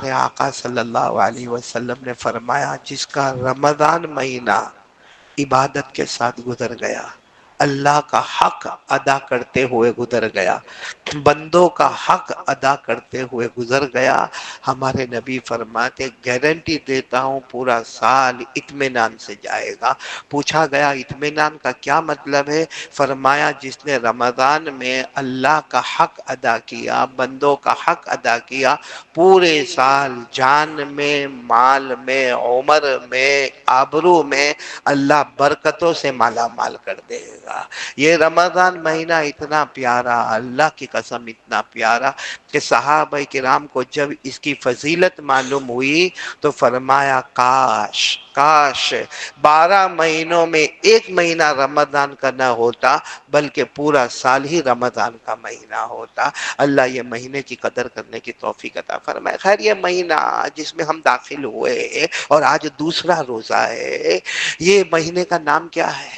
ہمارے آقا صلی اللہ علیہ وسلم نے فرمایا جس کا رمضان مہینہ عبادت کے ساتھ گزر گیا، اللہ کا حق ادا کرتے ہوئے گزر گیا، بندوں کا حق ادا کرتے ہوئے گزر گیا، ہمارے نبی فرماتے گارنٹی دیتا ہوں پورا سال اطمینان سے جائے گا۔ پوچھا گیا اطمینان کا کیا مطلب ہے؟ فرمایا جس نے رمضان میں اللہ کا حق ادا کیا، بندوں کا حق ادا کیا، پورے سال جان میں، مال میں، عمر میں، آبرو میں اللہ برکتوں سے مالا مال کر دے گا۔ یہ رمضان مہینہ اتنا پیارا، اللہ کی قسم اتنا پیارا کہ صحابہ کرام کو جب اس کی فضیلت معلوم ہوئی تو فرمایا کاش کاش 12 مہینوں میں ایک مہینہ رمضان کا نہ ہوتا بلکہ پورا سال ہی رمضان کا مہینہ ہوتا۔ اللہ یہ مہینے کی قدر کرنے کی توفیق عطا فرمائے۔ خیر یہ مہینہ جس میں ہم داخل ہوئے اور آج دوسرا روزہ ہے، یہ مہینے کا نام کیا ہے؟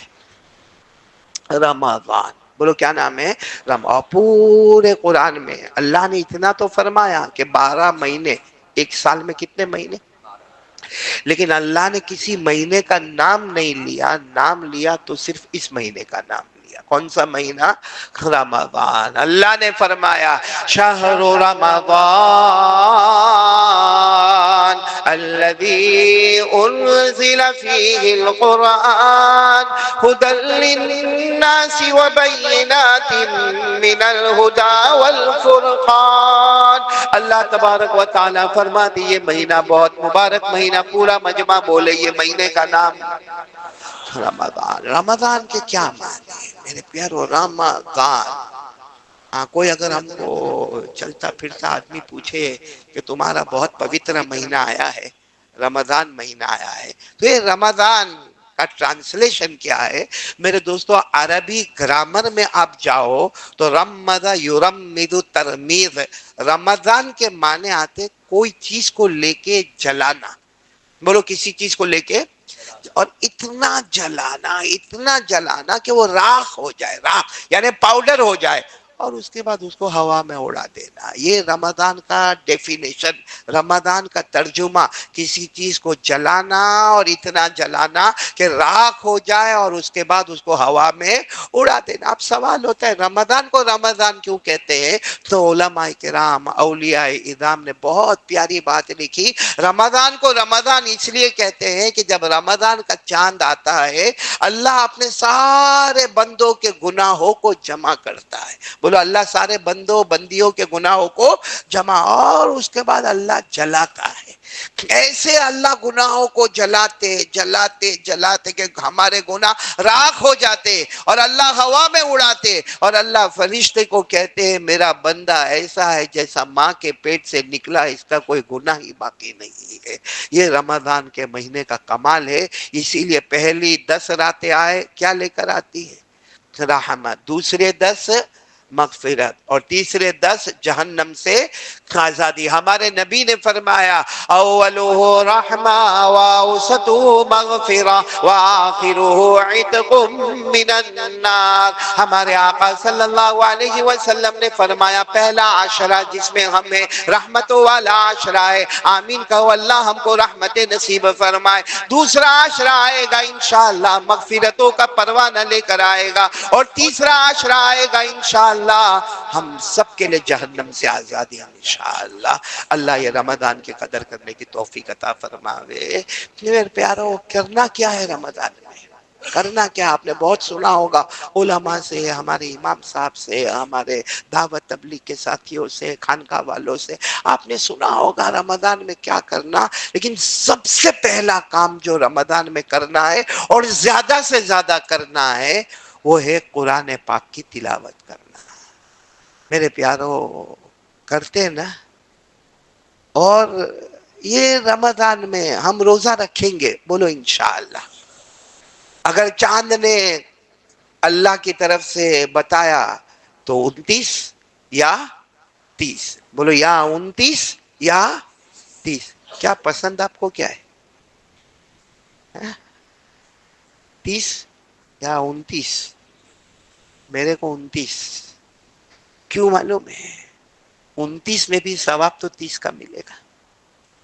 رمضان۔ بولو کیا نام ہے؟ اور پورے قرآن میں اللہ نے اتنا تو فرمایا کہ 12 مہینے، ایک سال میں کتنے مہینے؟ لیکن اللہ نے کسی مہینے کا نام نہیں لیا، نام لیا تو صرف اس مہینے کا نام لیا۔ کون سا مہینہ؟ رمضان۔ اللہ نے فرمایا شہر رمضان الذي انزل فيه القرآن هدى للناس وبينات من الهدى والفرقان۔ اللہ تبارک و تعالیٰ فرماتے یہ مہینہ بہت مبارک مہینہ، پورا مجمع بولے یہ مہینے کا نام رمضان۔ رمضان کے کیا معنی ہے میرے پیارو؟ رمضان، کوئی اگر ہم کو چلتا پھرتا آدمی پوچھے کہ تمہارا بہت پوتر مہینہ آیا ہے، رمضان مہینہ آیا ہے، تو یہ رمضان کا ٹرانسلیشن کیا ہے؟ میرے دوستو عربی گرامر میں آپ جاؤ تو رمض یرمد ترمیز، رمضان کے معنی آتے کوئی چیز کو لے کے جلانا۔ بولو کسی چیز کو لے کے، اور اتنا جلانا کہ وہ راکھ ہو جائے، راکھ یعنی پاؤڈر ہو جائے، اور اس کے بعد اس کو ہوا میں اڑا دینا۔ یہ رمضان کا ڈیفینیشن، رمضان کا ترجمہ، کسی چیز کو جلانا اور اتنا جلانا کہ راکھ ہو جائے اور اس کے بعد اس کو ہوا میں اڑا دینا۔ اب سوال ہوتا ہے رمضان کو رمضان کیوں کہتے ہیں؟ تو علماء کرام، اولیاء اعظام نے بہت پیاری بات لکھی، رمضان کو رمضان اس لیے کہتے ہیں کہ جب رمضان کا چاند آتا ہے اللہ اپنے سارے بندوں کے گناہوں کو جمع کرتا ہے۔ بولو اللہ سارے بندوں بندیوں کے گناہوں کو جمع، اور اس کے بعد اللہ جلاتا ہے۔ ایسے اللہ گناہوں کو جلاتے کہ ہمارے گناہ راکھ ہو جاتے، اور اللہ ہوا میں اڑاتے، اور اللہ فرشتے کو کہتے ہیں میرا بندہ ایسا ہے جیسا ماں کے پیٹ سے نکلا، اس کا کوئی گناہ ہی باقی نہیں ہے۔ یہ رمضان کے مہینے کا کمال ہے۔ اسی لیے پہلی 10 راتیں آئے کیا لے کر آتی ہے؟ رحمت، دوسرے 10 مغفرت، اور تیسرے 10 جہنم سے آزادی۔ ہمارے نبی نے فرمایا اولہ رحمہ واوسطہ مغفرہ وآخرہ عتق من النار۔ ہمارے آقا صلی اللہ علیہ وسلم نے فرمایا پہلا عشرہ جس میں ہمیں رحمتوں والا عشرہ ہے، آمین کہو اللہ ہم کو رحمت نصیب فرمائے۔ دوسرا عشرہ آئے گا انشاءاللہ مغفرتوں کا پروانہ لے کر آئے گا، اور تیسرا عشرہ آئے گا انشاءاللہ ہم سب کے لئے جہنم سے آزادی انشاءاللہ۔ اللہ یہ رمضان کی قدر کرنے کی توفیق عطا فرماوے۔ میرے پیارو کرنا کیا ہے رمضان میں؟ کرنا کیا؟ آپ نے بہت سنا ہوگا علماء سے، ہمارے امام صاحب سے، ہمارے دعوت تبلیغ کے ساتھیوں سے، خانقاہ والوں سے آپ نے سنا ہوگا رمضان میں کیا کرنا، لیکن سب سے پہلا کام جو رمضان میں کرنا ہے اور زیادہ سے زیادہ کرنا ہے وہ ہے قرآن پاک کی تلاوت کرنا۔ میرے پیارو کرتے نا؟ اور یہ رمضان میں ہم روزہ رکھیں گے، بولو انشاءاللہ۔ اگر چاند نے اللہ کی طرف سے بتایا تو 29 یا 30، بولو یا 29 یا 30، کیا پسند آپ کو کیا ہے؟ 30 یا 29؟ میرے کو 29۔ کیوں معلوم ہے؟ 29 میں بھی ثواب تو 30 کا ملے گا۔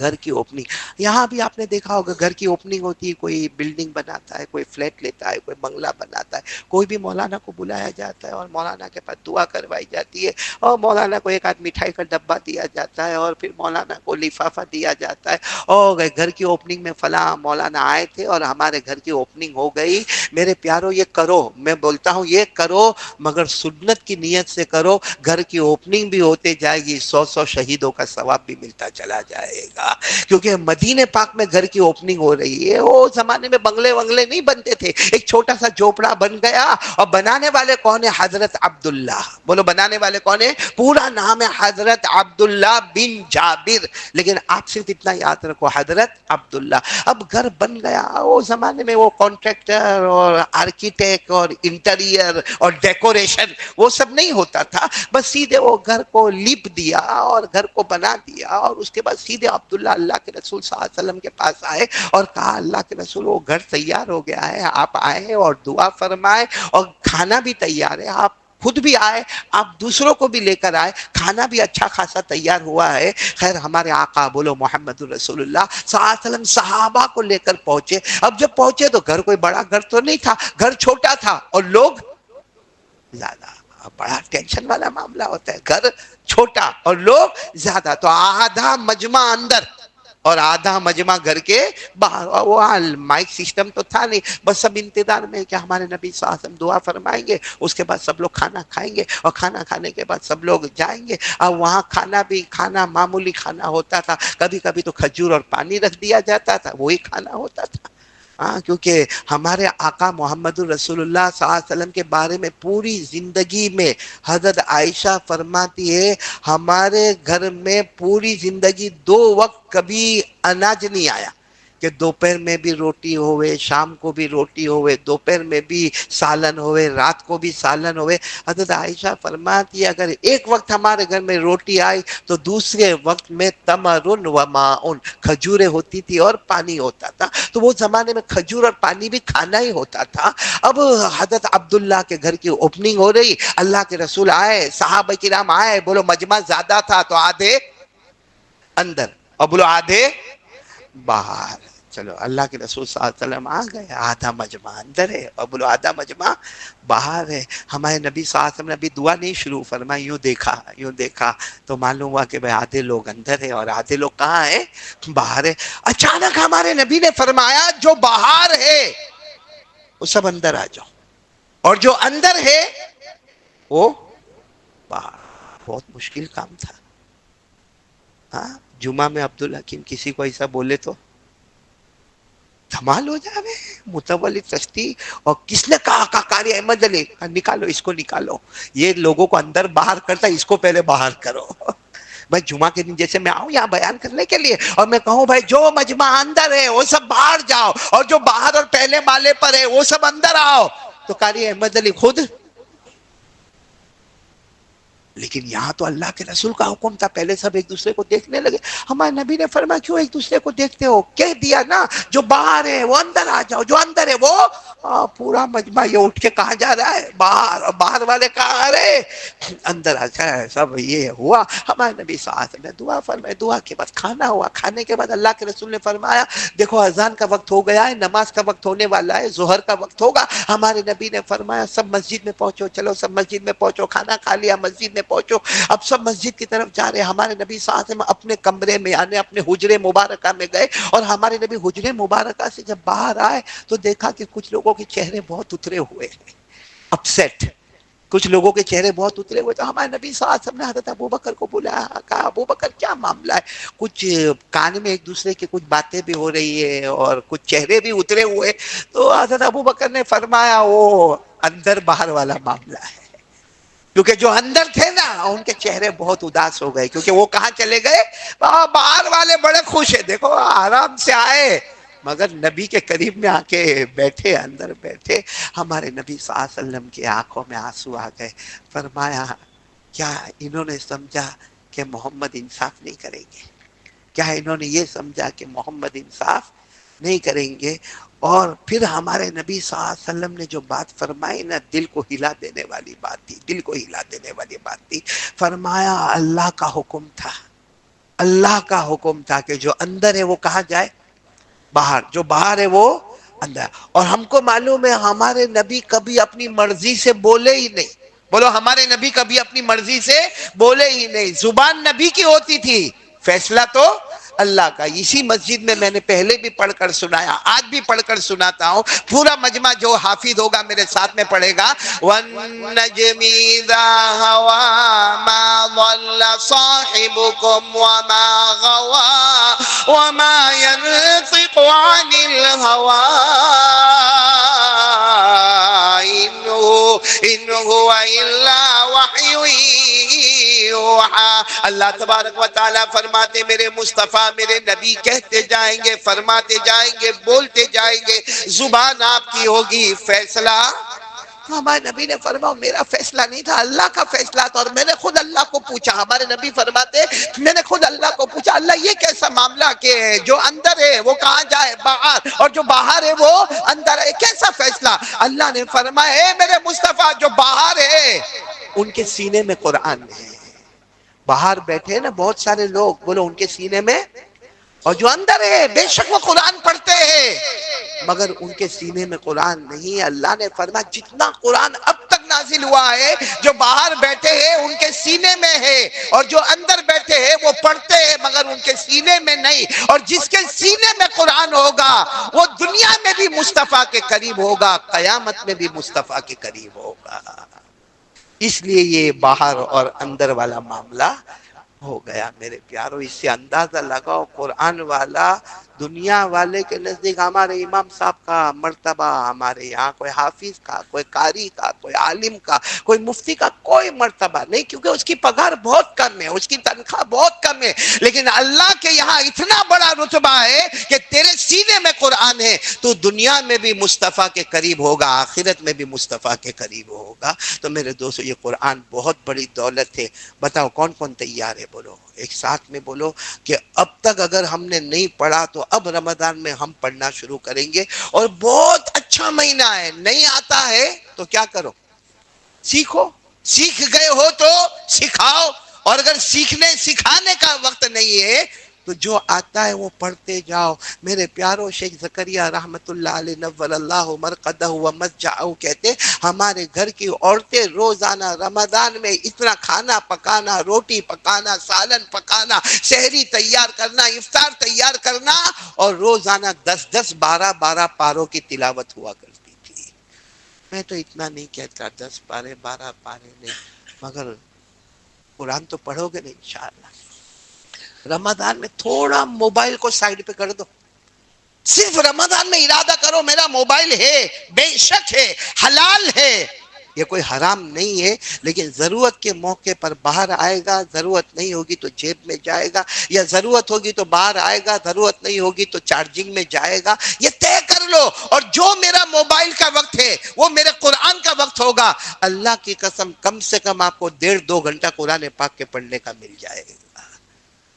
گھر کی اوپننگ. یہاں بھی آپ نے دیکھا ہوگا گھر کی اوپننگ ہوتی ہے, کوئی بلڈنگ بناتا ہے, کوئی فلیٹ لیتا ہے, کوئی بنگلہ بناتا ہے, کوئی بھی مولانا کو بلایا جاتا ہے اور مولانا کے پاس دعا کروائی جاتی ہے, اور مولانا کو ایک آدھ مٹھائی کا ڈبہ دیا جاتا ہے, اور پھر مولانا کو لفافہ دیا جاتا ہے, اور گھر کی اوپننگ میں فلاں مولانا آئے تھے اور ہمارے گھر کی اوپننگ ہو گئی. میرے پیارو یہ کرو, میں بولتا ہوں یہ کرو, مگر سنت کی نیت سے کرو. گھر کی اوپننگ بھی ہوتے جائے گی, 100 شہیدوں کا ثواب بھی ملتا چلا جائے گا. کیونکہ مدینے پاک میں گھر کی اوپننگ ہو رہی ہے. وہ زمانے میں بنگلے ونگلے نہیں بنتے تھے, ایک چھوٹا سا جھوپڑا بن گیا, اور بنانے والے کون ہیں؟ حضرت عبداللہ. بولو بنانے والے کون ہیں؟ پورا نام ہے حضرت عبداللہ بن جابر, لیکن آپ صرف اتنا یاد رکھو حضرت عبداللہ. اب گھر بن گیا. وہ زمانے میں وہ کانٹریکٹر اور آرکیٹیکٹ اور انٹیریئر اور ڈیکوریشن وہ سب نہیں ہوتا تھا, بس سیدھے وہ گھر کو لیپ دیا اور گھر کو بنا دیا, اور اس کے بعد سیدھے عبداللہ اللہ کے رسول صلی اللہ علیہ وسلم کے پاس آئے اور کہا اللہ کے رسول وہ گھر تیار ہو گیا ہے, آپ آئے اور دعا فرمائے, اور کھانا بھی تیار ہے, آپ خود بھی آئے, آپ دوسروں کو بھی لے کر آئے, کھانا بھی اچھا خاصا تیار ہوا ہے. خیر ہمارے آقا بولو محمد رسول اللہ صلی اللہ علیہ وسلم صحابہ کو لے کر پہنچے. اب جب پہنچے تو گھر کوئی بڑا گھر تو نہیں تھا, گھر چھوٹا تھا اور لوگ زیادہ. بڑا ٹینشن والا معاملہ ہوتا ہے, گھر چھوٹا اور لوگ زیادہ, تو آدھا مجمع اندر اور آدھا مجمع گھر کے باہر. وہ مائک سسٹم تو تھا نہیں, بس سب انتظار میں کہ ہمارے نبی صلی اللہ علیہ وسلم دعا فرمائیں گے, اس کے بعد سب لوگ کھانا کھائیں گے, اور کھانا کھانے کے بعد سب لوگ جائیں گے. اور وہاں کھانا بھی کھانا معمولی کھانا ہوتا تھا, کبھی کبھی تو کھجور اور پانی رکھ دیا جاتا تھا, وہی کھانا ہوتا تھا. ہاں کیونکہ ہمارے آقا محمد الرسول اللہ صلی اللہ علیہ وسلم کے بارے میں پوری زندگی میں حضرت عائشہ فرماتی ہے ہمارے گھر میں پوری زندگی 2 وقت کبھی اناج نہیں آیا, کہ دوپہر میں بھی روٹی ہوئے, شام کو بھی روٹی ہوئے, دوپہر میں بھی سالن ہوئے, رات کو بھی سالن ہوئے. حضرت عائشہ فرماتی ہے اگر ایک وقت ہمارے گھر میں روٹی آئی تو دوسرے وقت میں تمرن و ماؤن, کھجوریں ہوتی تھی اور پانی ہوتا تھا. تو وہ زمانے میں کھجور اور پانی بھی کھانا ہی ہوتا تھا. اب حضرت عبداللہ کے گھر کی اوپننگ ہو رہی, اللہ کے رسول آئے, صحابہ کرام آئے, بولو مجمع زیادہ تھا تو آدھے اندر اور بولو آدھے باہر. چلو اللہ کے رسول صلی اللہ علیہ وسلم آ گئے, آدھا مجمع اندر ہے اور بولو آدھا مجمع باہر ہے. ہمارے نبی صلی اللہ علیہ وسلم نے ابھی دعا نہیں شروع فرمائی, یوں دیکھا تو معلوم ہوا کہ بھائی آدھے لوگ اندر ہیں اور آدھے لوگ کہاں ہیں؟ باہر ہے. اچانک ہمارے نبی نے فرمایا جو باہر ہے وہ سب اندر آ جاؤ, اور جو اندر ہے وہ باہر. بہت مشکل کام تھا. ہاں جمعہ میں عبدالحکیم کسی کو ایسا بولے تو دھمال ہو جاوے. متولی چشتی اور کس نے کہا قاری احمد علی, نکالو اس کو نکالو, یہ لوگوں کو اندر باہر کرتا ہے, اس کو پہلے باہر کرو. بھائی جمعہ کے دن جیسے میں آؤں یہاں بیان کرنے کے لیے اور میں کہوں بھائی جو مجمع اندر ہے وہ سب باہر جاؤ, اور جو باہر اور پہلے مالے پر ہے وہ سب اندر آؤ, تو قاری احمد علی خود. لیکن یہاں تو اللہ کے رسول کا حکم تھا, پہلے سب ایک دوسرے کو دیکھنے لگے. ہمارے نبی نے فرمایا کیوں ایک دوسرے کو دیکھتے ہو, کہہ دیا نا جو باہر ہے وہ اندر آ جاؤ, جو اندر ہے وہ پورا مجمع یہ اٹھ کے کہاں جا رہا ہے؟ باہر. اور باہر والے کہاں آ رہے؟ اندر آ جائے. سب یہ ہوا. ہمارے نبی صلی اللہ علیہ وسلم نے دعا فرمائی, دعا کے بعد کھانا ہوا, کھانے کے بعد اللہ کے رسول نے فرمایا دیکھو اذان کا وقت ہو گیا ہے, نماز کا وقت ہونے والا ہے, ظہر کا وقت ہوگا. ہمارے نبی نے فرمایا سب مسجد میں پہنچو, چلو سب مسجد میں پہنچو, کھانا کھا لیا مسجد میں پہنچو. اب سب مسجد کی طرف جا رہے. ہمارے نبی صلی اللہ علیہ وسلم اپنے کمرے میں یعنی اپنے حجرے مبارکہ میں گئے, اور ہمارے نبی حجرے مبارکہ سے جب باہر آئے تو دیکھا کہ کچھ لوگوں کے چہرے بہت اترے ہوئے ہیں, اپسیٹ. کچھ لوگوں کے چہرے بہت اترے ہوئے. تو ہمارے نبی صلی اللہ علیہ وسلم نے حضرت ابوبکر کو بلایا, کہا ابوبکر کیا معاملہ ہے؟ کچھ کان میں ایک دوسرے کی کچھ باتیں بھی ہو رہی ہے اور کچھ چہرے بھی اترے ہوئے. تو حضرت ابوبکر نے فرمایا وہ اندر باہر والا معاملہ ہے, کیونکہ جو اندر تھے نا ان کے چہرے بہت اداس ہو گئے, کیونکہ وہ کہاں چلے گئے؟ باہر والے بڑے خوش ہیں, دیکھو آرام سے آئے, مگر نبی کے قریب میں آ کے بیٹھے, اندر بیٹھے. ہمارے نبی صلی اللہ علیہ وسلم کی آنکھوں میں آنسو آ گئے. فرمایا کیا انہوں نے سمجھا کہ محمد انصاف نہیں کریں گے؟ کیا انہوں نے یہ سمجھا کہ محمد انصاف نہیں کریں گے؟ اور پھر ہمارے نبی صلی اللہ علیہ وسلم نے جو بات فرمائی نا, دل کو ہلا دینے والی بات تھی, دل کو ہلا دینے والی بات تھی. فرمایا اللہ کا حکم تھا, اللہ کا حکم تھا کہ جو اندر ہے وہ کہاں جائے؟ باہر. جو باہر ہے وہ اندر. اور ہم کو معلوم ہے ہمارے نبی کبھی اپنی مرضی سے بولے ہی نہیں. بولو ہمارے نبی کبھی اپنی مرضی سے بولے ہی نہیں. زبان نبی کی ہوتی تھی، فیصلہ تو اللہ کا. اسی مسجد میں نے پہلے بھی پڑھ کر سنایا، آج بھی پڑھ کر سناتا ہوں. پورا مجمع جو حافظ ہوگا میرے ساتھ میں پڑھے گا. وَالنَّجْمِ إِذَا هَوَىٰ مَا ضَلَّ صَاحِبُكُمْ وَمَا غَوَىٰ وَمَا يَنطِقُ عَنِ الْهَوَىٰ إِنْ هُوَ إِلَّا وَحْيٌ یوحیٰ. اللہ تبارک و تعالیٰ فرماتے میرے مصطفیٰ میرے نبی کہتے جائیں گے، فرماتے جائیں گے، بولتے جائیں گے، زبان آپ کی ہوگی، فیصلہ. ہمارے نبی نے فرمایا میرا فیصلہ نہیں تھا، اللہ کا فیصلہ تھا. اور میں نے خود اللہ کو پوچھا. ہمارے نبی فرماتے میں نے خود اللہ کو پوچھا، اللہ یہ کیسا معاملہ کہ جو اندر ہے وہ کہاں جائے؟ باہر. اور جو باہر ہے وہ اندر ہے، کیسا فیصلہ؟ اللہ نے فرمایا اے میرے مصطفیٰ جو باہر ہے ان کے سینے میں قرآن ہے. باہر بیٹھے ہیں نا بہت سارے لوگ، بولو ان کے سینے میں. اور جو اندر ہے بے شک وہ قرآن پڑھتے ہیں مگر ان کے سینے میں قرآن نہیں. اللہ نے فرمایا جتنا قرآن اب تک نازل ہوا ہے جو باہر بیٹھے ہیں ان کے سینے میں ہے، اور جو اندر بیٹھے ہیں وہ پڑھتے ہیں مگر ان کے سینے میں نہیں. اور جس کے سینے میں قرآن ہوگا وہ دنیا میں بھی مصطفیٰ کے قریب ہوگا، قیامت میں بھی مصطفیٰ کے قریب ہوگا. اس لیے یہ باہر اور اندر والا معاملہ ہو گیا. میرے پیارو اس سے اندازہ لگاؤ قرآن والا دنیا والے کے نزدیک ہمارے امام صاحب کا مرتبہ، ہمارے یہاں کوئی حافظ کا، کوئی قاری کا، کوئی عالم کا، کوئی مفتی کا کوئی مرتبہ نہیں، کیونکہ اس کی پگار بہت کم ہے، اس کی تنخواہ بہت کم ہے. لیکن اللہ کے یہاں اتنا بڑا رتبہ ہے کہ تیرے سینے میں قرآن ہے، تو دنیا میں بھی مصطفیٰ کے قریب ہوگا، آخرت میں بھی مصطفیٰ کے قریب ہوگا. تو میرے دوستو یہ قرآن بہت بڑی دولت ہے. بتاؤ کون کون تیار ہے؟ بولو ایک ساتھ میں بولو کہ اب تک اگر ہم نے نہیں پڑھا تو اب رمضان میں ہم پڑھنا شروع کریں گے. اور بہت اچھا مہینہ ہے، نہیں آتا ہے تو کیا کرو؟ سیکھو. سیکھ گئے ہو تو سکھاؤ. اور اگر سکھانے کا وقت نہیں ہے تو جو آتا ہے وہ پڑھتے جاؤ. میرے پیارو شیخ زکریا رحمت اللہ علیہ نور اللہ مرقدہ و مسجعہ کہتے ہمارے گھر کی عورتیں روزانہ رمضان میں اتنا کھانا پکانا، روٹی پکانا، سالن پکانا، سحری تیار کرنا، افطار تیار کرنا، اور روزانہ 10 12 پاروں کی تلاوت ہوا کرتی تھی. میں تو اتنا نہیں کہتا 10 پارے 12 پارے نہیں، مگر قرآن تو پڑھو گے نا انشاءاللہ. رمضان میں تھوڑا موبائل کو سائیڈ پہ کر دو، صرف رمضان میں ارادہ کرو میرا موبائل ہے، بے شک ہے، حلال ہے، یہ کوئی حرام نہیں ہے، لیکن ضرورت کے موقع پر باہر آئے گا، ضرورت نہیں ہوگی تو جیب میں جائے گا، یا ضرورت ہوگی تو باہر آئے گا، ضرورت نہیں ہوگی تو چارجنگ میں جائے گا. یہ طے کر لو. اور جو میرا موبائل کا وقت ہے وہ میرے قرآن کا وقت ہوگا. اللہ کی قسم کم سے کم آپ کو 1.5-2 گھنٹہ قرآن پاک کے پڑھنے کا مل جائے گا.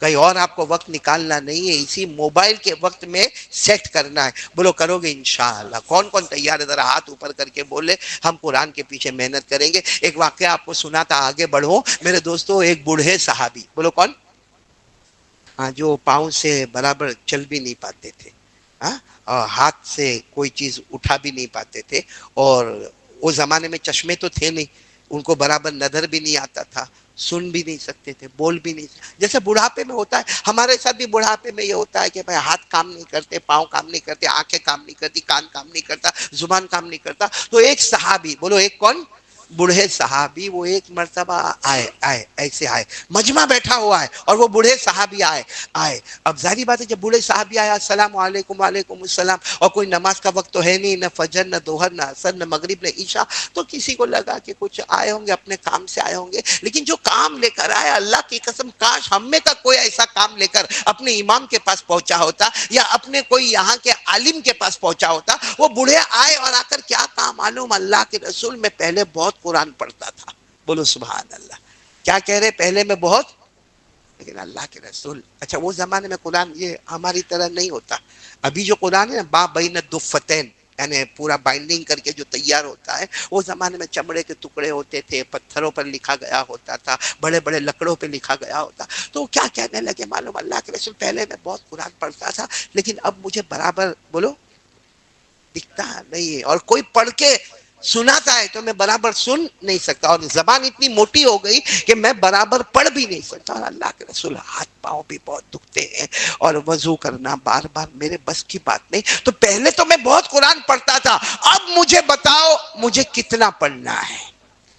کہیں اور آپ کو وقت نکالنا نہیں ہے، اسی موبائل کے وقت میں سیٹ کرنا ہے. بولو کرو گے انشاءاللہ؟ کون کون تیار ہے؟ ذرا ہاتھ اوپر کر کے بولے ہم قرآن کے پیچھے محنت کریں گے. ایک واقعہ آپ کو سنا تھا، آگے بڑھو میرے دوستو. ایک بوڑھے صحابی، بولو کون؟ جو پاؤں سے برابر چل بھی نہیں پاتے تھے، اور ہاتھ سے کوئی چیز اٹھا بھی نہیں پاتے تھے، اور وہ زمانے میں چشمے تو تھے نہیں، ان کو برابر نظر بھی نہیں آتا تھا، سن بھی نہیں سکتے تھے، بول بھی نہیں سکتے. جیسے بڑھاپے میں ہوتا ہے، ہمارے ساتھ بھی بڑھاپے میں یہ ہوتا ہے کہ بھائی ہاتھ کام نہیں کرتے، پاؤں کام نہیں کرتے، آنکھیں کام نہیں کرتی، کان کام نہیں کرتا، زبان کام نہیں کرتا. تو ایک صحابی، بولو ایک کون؟ بوڑھے صحابی، وہ ایک مرتبہ ایسے آئے، مجمع بیٹھا ہوا ہے اور وہ بوڑھے صحابی آئے. اب ظاہری بات ہے جب بوڑھے صحابی آیا، السلام علیکم، وعلیکم السلام، اور کوئی نماز کا وقت تو ہے نہیں، نہ فجر نہ ظہر نہ عصر نہ مغرب نہ عشاء، تو کسی کو لگا کہ کچھ آئے ہوں گے، اپنے کام سے آئے ہوں گے. لیکن جو کام لے کر آیا، اللہ کی قسم کاش ہم میں کا کوئی ایسا کام لے کر اپنے امام کے پاس پہنچا ہوتا، یا اپنے کوئی یہاں کے عالم کے پاس پہنچا ہوتا. وہ بوڑھے آئے اور آ کر کیا کہا معلوم؟ اللہ کے رسول میں پہلے بہت قرآن پڑھتا تھا. بولو سبحان اللہ. کیا کہہ رہے؟ پہلے میں بہت، لیکن اللہ کے رسول، اچھا وہ زمانے میں قرآن یہ ہماری طرح نہیں ہوتا. ابھی جو قرآن ہے نا، با بین الدفتین، یعنی پورا بائنڈنگ کر کے جو تیار ہوتا ہے، وہ زمانے میں چمڑے کے ٹکڑے ہوتے تھے، پتھروں پر لکھا گیا ہوتا تھا، بڑے بڑے لکڑوں پہ لکھا گیا ہوتا. تو کیا کہنے لگے معلوم، اللہ کے رسول پہلے میں بہت قرآن پڑھتا تھا لیکن اب مجھے برابر بولو دکھتا نہیں ہے، اور کوئی پڑھ کے سناتا ہے تو میں برابر سن نہیں سکتا، اور زبان اتنی موٹی ہو گئی کہ میں برابر پڑھ بھی نہیں سکتا. اور اللہ کے رسول ہاتھ پاؤں بھی بہت دکھتے ہیں، اور وضو کرنا بار بار میرے بس کی بات نہیں. تو پہلے تو میں بہت قرآن پڑھتا تھا، اب مجھے بتاؤ مجھے کتنا پڑھنا ہے.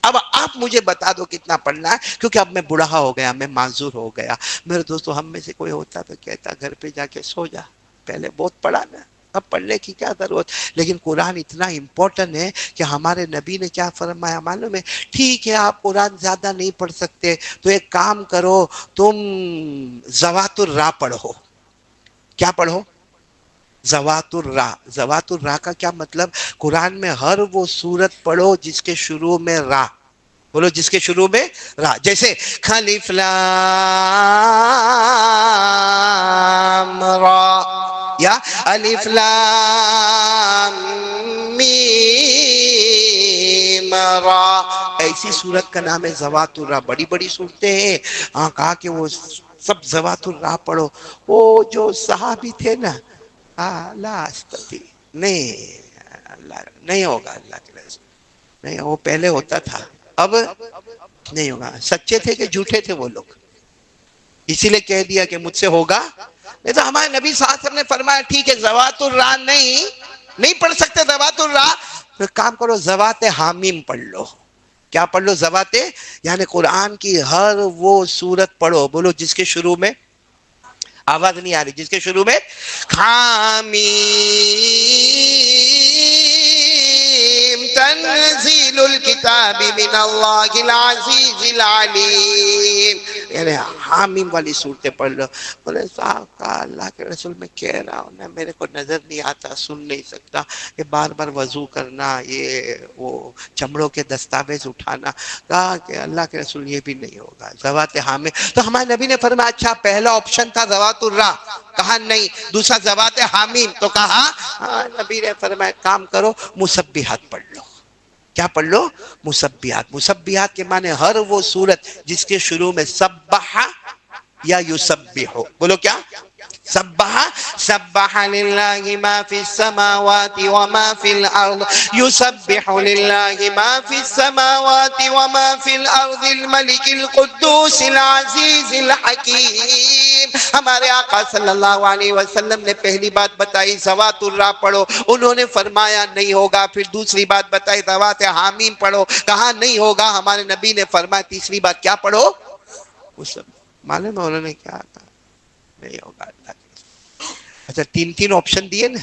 اب آپ مجھے بتا دو کتنا پڑھنا ہے، کیونکہ اب میں بوڑھا ہو گیا، میں معذور ہو گیا. میرے دوستو ہم میں سے کوئی ہوتا تو کہتا گھر پہ جا کے سو جا، پہلے بہت پڑھا نا، اب پڑھنے کی کیا ضرورت. لیکن قرآن اتنا امپورٹنٹ ہے کہ ہمارے نبی نے کیا فرمایا معلوم ہے، ٹھیک ہے آپ قرآن زیادہ نہیں پڑھ سکتے تو ایک کام کرو، تم ذوات الراء پڑھو. کیا پڑھو؟ ذوات الراء. ذوات الراء کا کیا مطلب؟ قرآن میں ہر وہ سورت پڑھو جس کے شروع میں را، بولو جس کے شروع میں را. جیسے الف لام را، یا الف لام میم را، ایسی سورت کا نام ہے ذوات الراء. بڑی بڑی صورتیں ہیں، کہا کہ وہ سب ذوات الراء پڑھو. وہ جو صحابی تھے نا، لا استطیع، نہیں ہوگا اللہ کے رسول، نہیں، وہ پہلے ہوتا تھا اب نہیں ہوگا. سچے تھے کہ جھوٹے تھے وہ لوگ؟ اسی لیے کہہ دیا کہ مجھ سے ہوگا نہیں. تو ہمارے نبی صلی اللہ علیہ وسلم نے فرمایا ٹھیک ہے ذوات الراء نہیں پڑھ سکتے ذوات الراء، تو کام کرو ذوات حامیم پڑھ لو. کیا پڑھ لو؟ ذوات، یعنی قرآن کی ہر وہ سورت پڑھو، بولو جس کے شروع میں، آواز نہیں آ رہی، جس کے شروع میں حامیم تنزیل الکتاب من اللہ العزیز العلیم، یعنی حامیم والی صورتیں پڑھ لو. بولے صاحب کہا اللہ کے رسول میں کہہ رہا ہوں نا، میرے کو نظر نہیں آتا، سن نہیں سکتا، کہ بار بار وضو کرنا، یہ وہ چمڑوں کے دستاویز اٹھانا. کہا کہ اللہ کے رسول یہ بھی نہیں ہوگا ذوات حامیم. تو ہمارے نبی نے فرمایا اچھا پہلا آپشن تھا ذوات الراء، کہا نہیں. دوسرا ذوات حامیم، تو کہا نبی نے فرمایا کام کرو مسبحات پڑھ لو. کیا پڑھ لو؟ مسبحات. مسبحات کے معنی ہر وہ سورت جس کے شروع میں سبح یا یسبح، بولو کیا؟ سبح للہ ما فی السماوات وما فی الارض، یسبح للہ ما فی السماوات وما فی الارض الملک القدوس العزیز الحکیم. ہمارے آقا صلی اللہ علیہ وسلم نے پہلی بات بتائی ذوات الراء پڑھو، انہوں نے فرمایا نہیں ہوگا. پھر دوسری بات بتائی ذوات حامیم پڑھو، کہا نہیں ہوگا. ہمارے نبی نے فرمایا تیسری بات کیا پڑھو؟ معلوم ہے انہوں نے کیا کہا؟ نہیں ہوگا اللہ کے. اچھا تین آپشن دیے نا،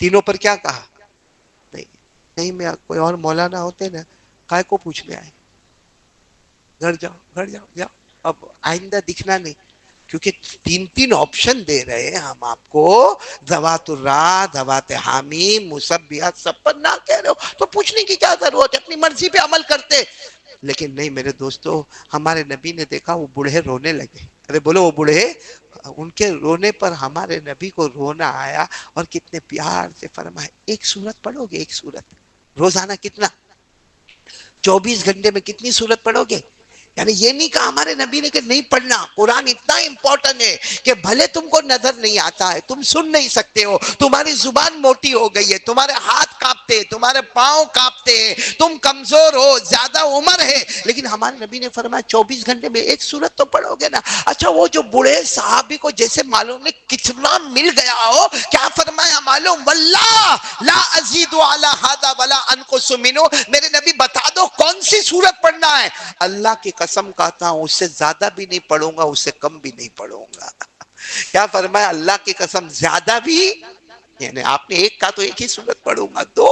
تینوں پر کیا کہا؟ نہیں میں کوئی اور مولانا ہوتے نا کائے کو پوچھنے آئے، گھر جاؤ اب آئندہ دکھنا نہیں. کیونکہ تین آپشن دے رہے ہیں ہم آپ کو، ذوات الراء، ذوات حامیم، مسبحات، سب پر نہ کہہ رہے ہو تو پوچھنے کی کیا ضرورت ہے؟ اپنی مرضی پہ عمل کرتے. لیکن نہیں میرے دوستو، ہمارے نبی نے دیکھا وہ بوڑھے رونے لگے. ارے بولو وہ بوڑھے، ان کے رونے پر ہمارے نبی کو رونا آیا، اور کتنے پیار سے فرمایا ایک سورت پڑھو گے، ایک سورت روزانہ. کتنا؟ 24 گھنٹے میں کتنی سورت پڑھو گے؟ یعنی یہ نہیں کہا ہمارے نبی نے کہ نہیں پڑھنا. قرآن اتنا امپورٹنٹ ہے کہ بھلے تم کو نظر نہیں آتا ہے، تم سن نہیں سکتے ہو، تمہاری زبان موٹی ہو گئی ہے، تمہارے ہاتھ کانپتے ہیں، تمہارے پاؤں کانپتے ہیں، تم کمزور ہو، زیادہ عمر ہے، لیکن ہمارے نبی نے فرمایا 24 گھنٹے میں ایک سورت تو پڑھو گے نا. اچھا وہ جو بوڑھے صحابی کو جیسے معلوم نہیں کتنا مل گیا ہو، کیا فرمایا معلوم؟ واللہ لا ازید علی ھذا ولا انقص منہ، میرے نبی بتا دو کون سی سورت پڑھنا ہے. اللہ کی قسم کہتا ہوں اس سے زیادہ بھی نہیں پڑھوں گا، اس سے کم بھی نہیں پڑھوں گا. کیا فرمایا؟ اللہ کی قسم زیادہ بھی، یعنی آپ نے ایک کہا تو ایک ہی سورت پڑھوں گا، دو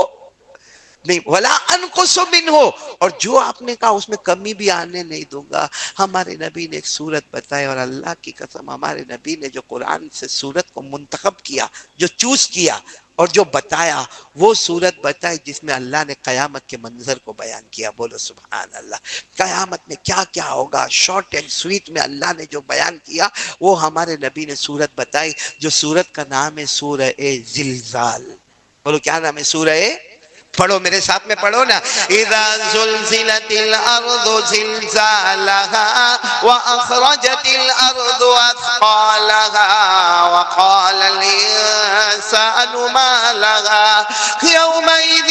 نہیں. ولا انقص منہ، اور جو آپ نے کہا اس میں کمی بھی آنے نہیں دوں گا. ہمارے نبی نے ایک سورت بتائی، اور اللہ کی قسم ہمارے نبی نے جو قرآن سے سورت کو منتخب کیا، جو چوز کیا اور جو بتایا، وہ سورت بتائی جس میں اللہ نے قیامت کے منظر کو بیان کیا. بولو سبحان اللہ. قیامت میں کیا کیا ہوگا، شارٹ اینڈ سویٹ میں اللہ نے جو بیان کیا وہ ہمارے نبی نے سورت بتائی، جو سورت کا نام ہے سورہ زلزال. بولو کیا نام ہے سورہ؟ پڑھو میرے ساتھ میں پڑھو نا. اذا زلزلت الارض زلزالها واخرجت الارض اثقالها وقال الانسان ما لها يومئذ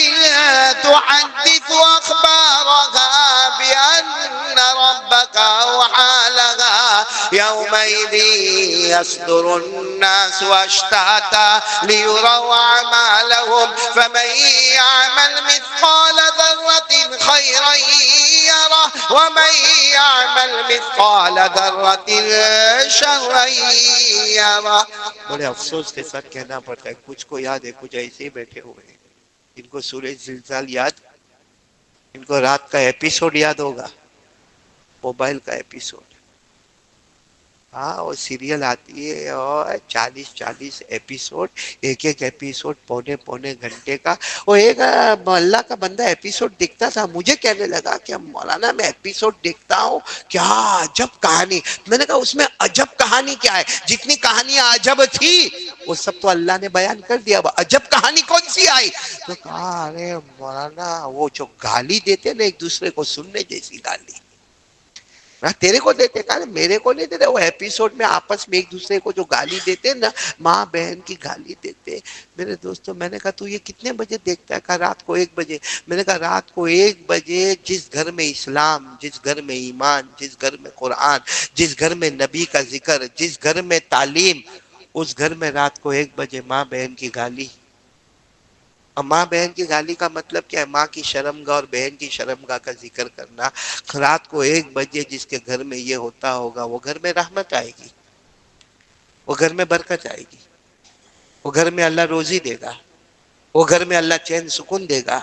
تحدث اخبارها بان ربك اوحى لها يومئذ يصدر الناس اشتاتا ليروا اعمالهم فمن يعمل مثقال ذرة خيرا يره ومن يعمل مثقال ذرة شرا يره. بڑے افسوس کے ساتھ کہنا پڑتا ہے کچھ کو یاد ہے، کچھ ایسے ہی بیٹھے ہوئے ہیں ان کو سورہ زلزال یاد، ان کو رات کا ایپیسوڈ یاد ہوگا، موبائل کا ایپیسوڈ. ہاں وہ سیریل آتی ہے اور 40 ایپیسوڈ، ایک ایپیسوڈ پونے گھنٹے کا. وہ ایک اللہ کا بندہ ایپیسوڈ دیکھتا تھا، مجھے کہنے لگا کہ مولانا میں ایپیسوڈ دیکھتا ہوں کیا عجب کہانی. میں نے کہا اس میں عجب کہانی کیا ہے؟ جتنی کہانیاں عجب تھی وہ سب تو اللہ نے بیان کر دیا، عجب کہانی کون سی آئی؟ تو کہا ارے مولانا وہ جو گالی دیتے نا ایک دوسرے کو، سننے جیسی گالی تیرے کو دیتے، کہا میرے کو نہیں دیتے. وہ ایپیسوڈ میں آپس میں ایک دوسرے کو جو گالی دیتے نا، ماں بہن کی گالی دیتے. میرے دوستوں میں نے کہا تو یہ کتنے بجے دیکھتا ہے؟ کہا رات کو 1 بجے. میں نے کہا رات کو 1 بجے جس گھر میں اسلام، جس گھر میں ایمان، جس گھر میں قرآن، جس گھر میں نبی کا ذکر، جس گھر میں تعلیم، اس گھر میں رات کو 1 بجے ماں بہن کی گالی. اور ماں بہن کی گالی کا مطلب کیا ہے؟ ماں کی شرمگاہ اور بہن کی شرمگاہ کا ذکر کرنا. رات کو 1 بجے جس کے گھر میں یہ ہوتا ہوگا وہ گھر میں رحمت آئے گی، وہ گھر میں برکت آئے گی، وہ گھر میں اللہ روزی دے گا، وہ گھر میں اللہ چین سکون دے گا.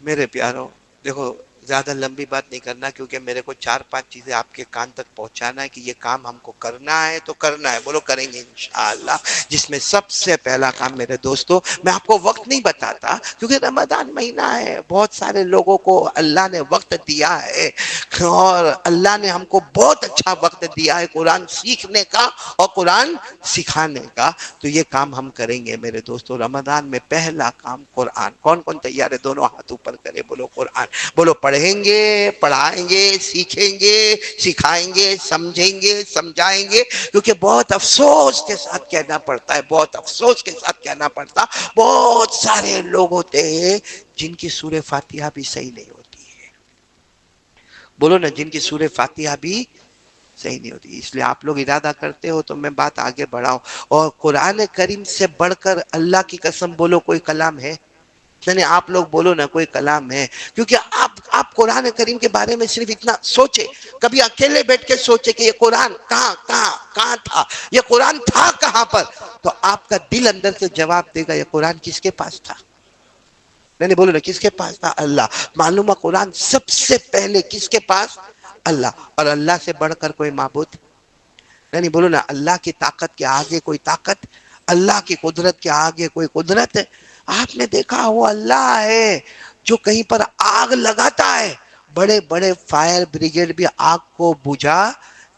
میرے پیاروں دیکھو زیادہ لمبی بات نہیں کرنا، کیونکہ میرے کو 4-5 چیزیں آپ کے کان تک پہنچانا ہے کہ یہ کام ہم کو کرنا ہے تو کرنا ہے. بولو کریں گے انشاءاللہ. جس میں سب سے پہلا کام میرے دوستو، میں آپ کو وقت نہیں بتاتا کیونکہ رمضان مہینہ ہے، بہت سارے لوگوں کو اللہ نے وقت دیا ہے اور اللہ نے ہم کو بہت اچھا وقت دیا ہے قرآن سیکھنے کا اور قرآن سکھانے کا. تو یہ کام ہم کریں گے میرے دوستو رمضان میں. پہلا کام قرآن. کون کون تیار ہے؟ دونوں ہاتھ اوپر کرے. بولو قرآن. بولو پڑھیں گے، پڑھائیں گے، سیکھیں گے، سکھائیں گے، سمجھیں گے، سمجھائیں گے. کیونکہ بہت افسوس کے ساتھ کہنا پڑتا ہے، بہت افسوس کے ساتھ کہنا پڑتا، بہت سارے لوگ ہوتے ہیں جن کی سورہ فاتحہ بھی صحیح نہیں ہوتی ہے. بولو نا، جن کی سورہ فاتحہ بھی صحیح نہیں ہوتی. اس لیے آپ لوگ ارادہ کرتے ہو تو میں بات آگے بڑھاؤں. اور قرآن کریم سے بڑھ کر اللہ کی قسم بولو کوئی کلام ہے؟ نہیں آپ لوگ بولو نا کوئی کلام ہے. کیونکہ آپ قرآن کریم کے بارے میں صرف اتنا سوچے، کبھی اکیلے بیٹھ کے سوچے کہ یہ قرآن کہاں تھا، یہ قرآن تھا کہاں پر، تو آپ کا دل اندر سے جواب دے گا یہ قرآن کس کے پاس تھا. نہیں بولو نا کس کے پاس تھا؟ اللہ. معلوم ہے قرآن سب سے پہلے کس کے پاس؟ اللہ. اور اللہ سے بڑھ کر کوئی معبود نہیں. بولو نا اللہ کی طاقت کے آگے کوئی طاقت، اللہ کی قدرت کے آگے کوئی قدرت. آپ نے دیکھا وہ اللہ ہے جو کہیں پر آگ لگاتا ہے، بڑے بڑے فائر بریگیڈ بھی آگ کو بجھا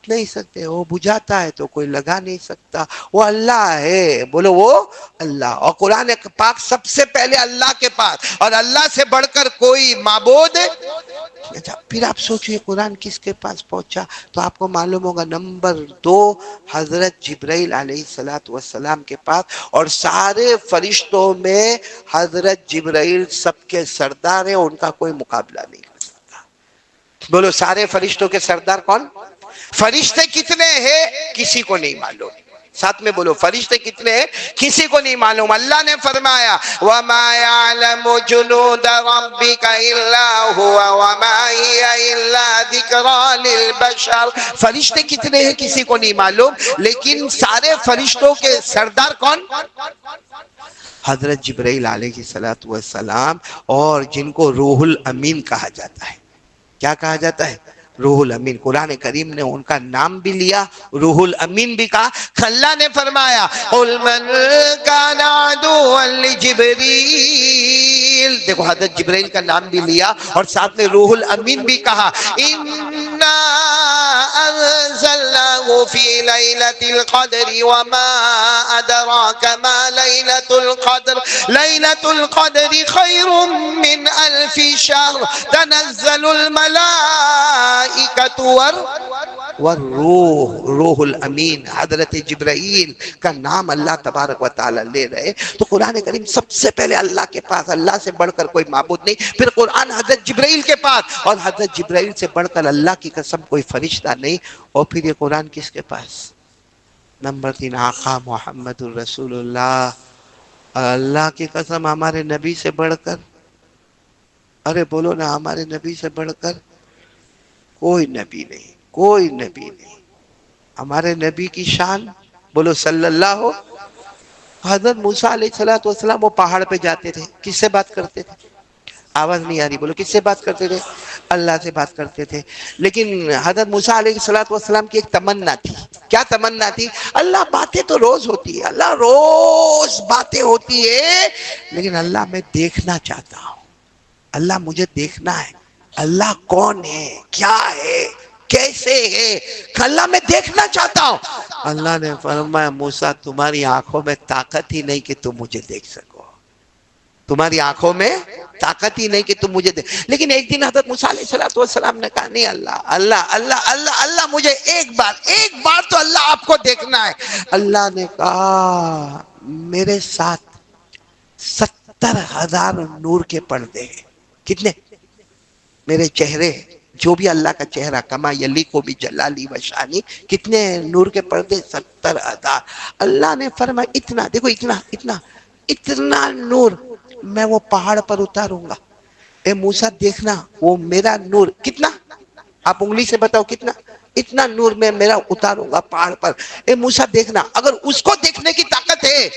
نہیں سکتے، وہ بجھاتا ہے تو کوئی لگا نہیں سکتا. وہ اللہ ہے. بولو وہ اللہ. اور قرآن پاک سب سے پہلے اللہ کے پاس، اور اللہ سے بڑھ کر کوئی معبود. پھر آپ سوچئے قرآن کس کے پاس پہنچا تو آپ کو معلوم ہوگا نمبر 2 حضرت جبرائیل علیہ السلام کے پاس. اور سارے فرشتوں میں حضرت جبرائیل سب کے سردار ہیں، ان کا کوئی مقابلہ نہیں کر سکتا. بولو سارے فرشتوں کے سردار کون؟ فرشتے کتنے ہیں کسی کو نہیں معلوم. ساتھ میں بولو فرشتے کتنے ہیں کسی کو نہیں معلوم. اللہ نے فرمایا وَمَا يَعْلَمُ جُنُودَ رَبِّكَ إِلَّا هُوَ وَمَا هِيَ إِلَّا ذِكْرَى لِلْبَشَرِ. فرشتے کتنے ہیں کسی کو نہیں معلوم، لیکن سارے فرشتوں کے سردار کون؟ حضرت جبرائیل علیہ السلام، اور جن کو روح الامین کہا جاتا ہے. کیا کہا جاتا ہے؟ روح الامین، قرآن کریم نے ان کا نام بھی لیا، روح الامین بھی کہا۔ اللہ نے فرمایا قل من کان عدوا لجبریل، دیکھو حضرت جبرائیل کا نام بھی لیا اور ساتھ میں روح الامین بھی کہا۔ انا انزلناه فی لیلۃ القدر وما ادراک ما لیلۃ القدر، لیلۃ القدر خیر من الف شہر تنزل الملائکۃ والروح، روح الامین حضرت جبرائیل کا نام اللہ تبارک و تعالی لے رہے تو قرآن کریم سب سے پہلے اللہ کے پاس، اللہ سے بڑھ کر کوئی معبود نہیں، پھر قرآن حضرت جبرائیل کے پاس، اور حضرت جبرائیل سے بڑھ کر اللہ کی قسم کوئی فرشتہ نہیں، اور پھر یہ قرآن کس کے پاس؟ نمبر 3 آقا محمد الرسول اللہ، اللہ کی قسم ہمارے نبی سے بڑھ کر، ارے بولو نا، ہمارے نبی سے بڑھ کر کوئی نبی نہیں، کوئی نبی نہیں۔ ہمارے نبی کی شان بولو صلی اللہ ہو۔ حضرت موسیٰ علیہ السلام وہ پہاڑ پہ جاتے تھے، کس سے بات کرتے تھے؟ آواز نہیں آ رہی، بولو کس سے بات کرتے تھے؟ اللہ سے بات کرتے تھے۔ لیکن حضرت موسیٰ علیہ السلام کی ایک تمنا تھی، کیا تمنا تھی؟ اللہ باتیں تو روز ہوتی ہے، اللہ روز باتیں ہوتی ہے، لیکن اللہ میں دیکھنا چاہتا ہوں، اللہ مجھے دیکھنا ہے، اللہ کون ہے، کیا ہے، کیسے ہے، اللہ میں دیکھنا چاہتا ہوں۔ اللہ نے فرمایا موسیٰ تمہاری آنکھوں میں طاقت ہی نہیں کہ تم مجھے دیکھ سکو، تمہاری آنکھوں میں طاقت ہی نہیں کہ تم مجھے دیکھ۔ لیکن ایک دن حضرت موسیٰ علیہ السلام نے کہا نہیں اللہ اللہ اللہ اللہ اللہ مجھے ایک بار تو اللہ آپ کو دیکھنا ہے۔ اللہ نے کہا میرے ساتھ 70,000 نور کے پردے ہیں۔ کتنے؟ میرے چہرے، جو بھی اللہ کا چہرہ کما یلیقو بجلالی و شانی، کتنے نور کے پردے؟ 70,000۔ اللہ نے فرمایا اتنا، دیکھو اتنا نور میں وہ پہاڑ پر اتاروں گا، اے موسیٰ دیکھنا وہ میرا نور کتنا، آپ انگلی سے بتاؤ کتنا، اتنا نور میں میرا اتاروں گا پہاڑ پر، اے موسیٰ دیکھنا۔ اگر اس کو دیکھنے کی طاقت ہے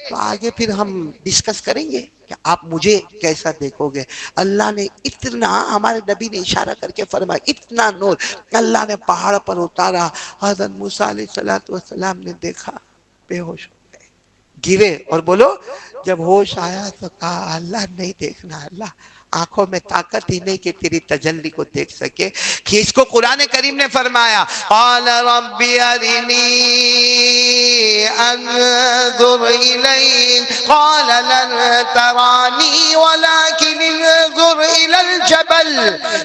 تو آگے پھر ہم ڈسکس کریں گے کہ آپ مجھے کیسا دیکھو گے۔ اللہ نے اتنا، ہمارے نبی نے اشارہ کر کے فرمایا اتنا نور اللہ نے پہاڑ پر اتارا۔ حضرت موسیٰ علیہ السلام نے دیکھا، بے ہوش ہو گئے، گرے، اور بولو جب ہوش آیا تو کہا اللہ نہیں دیکھنا، اللہ آنکھوں میں طاقت ہی نہیں کہ تیری تجلی کو دیکھ سکے۔ کہ اس کو قرآن کریم نے فرمایا قال رب ارنی انظر الیک قال لن ترانی ولكن انظر الى الجبل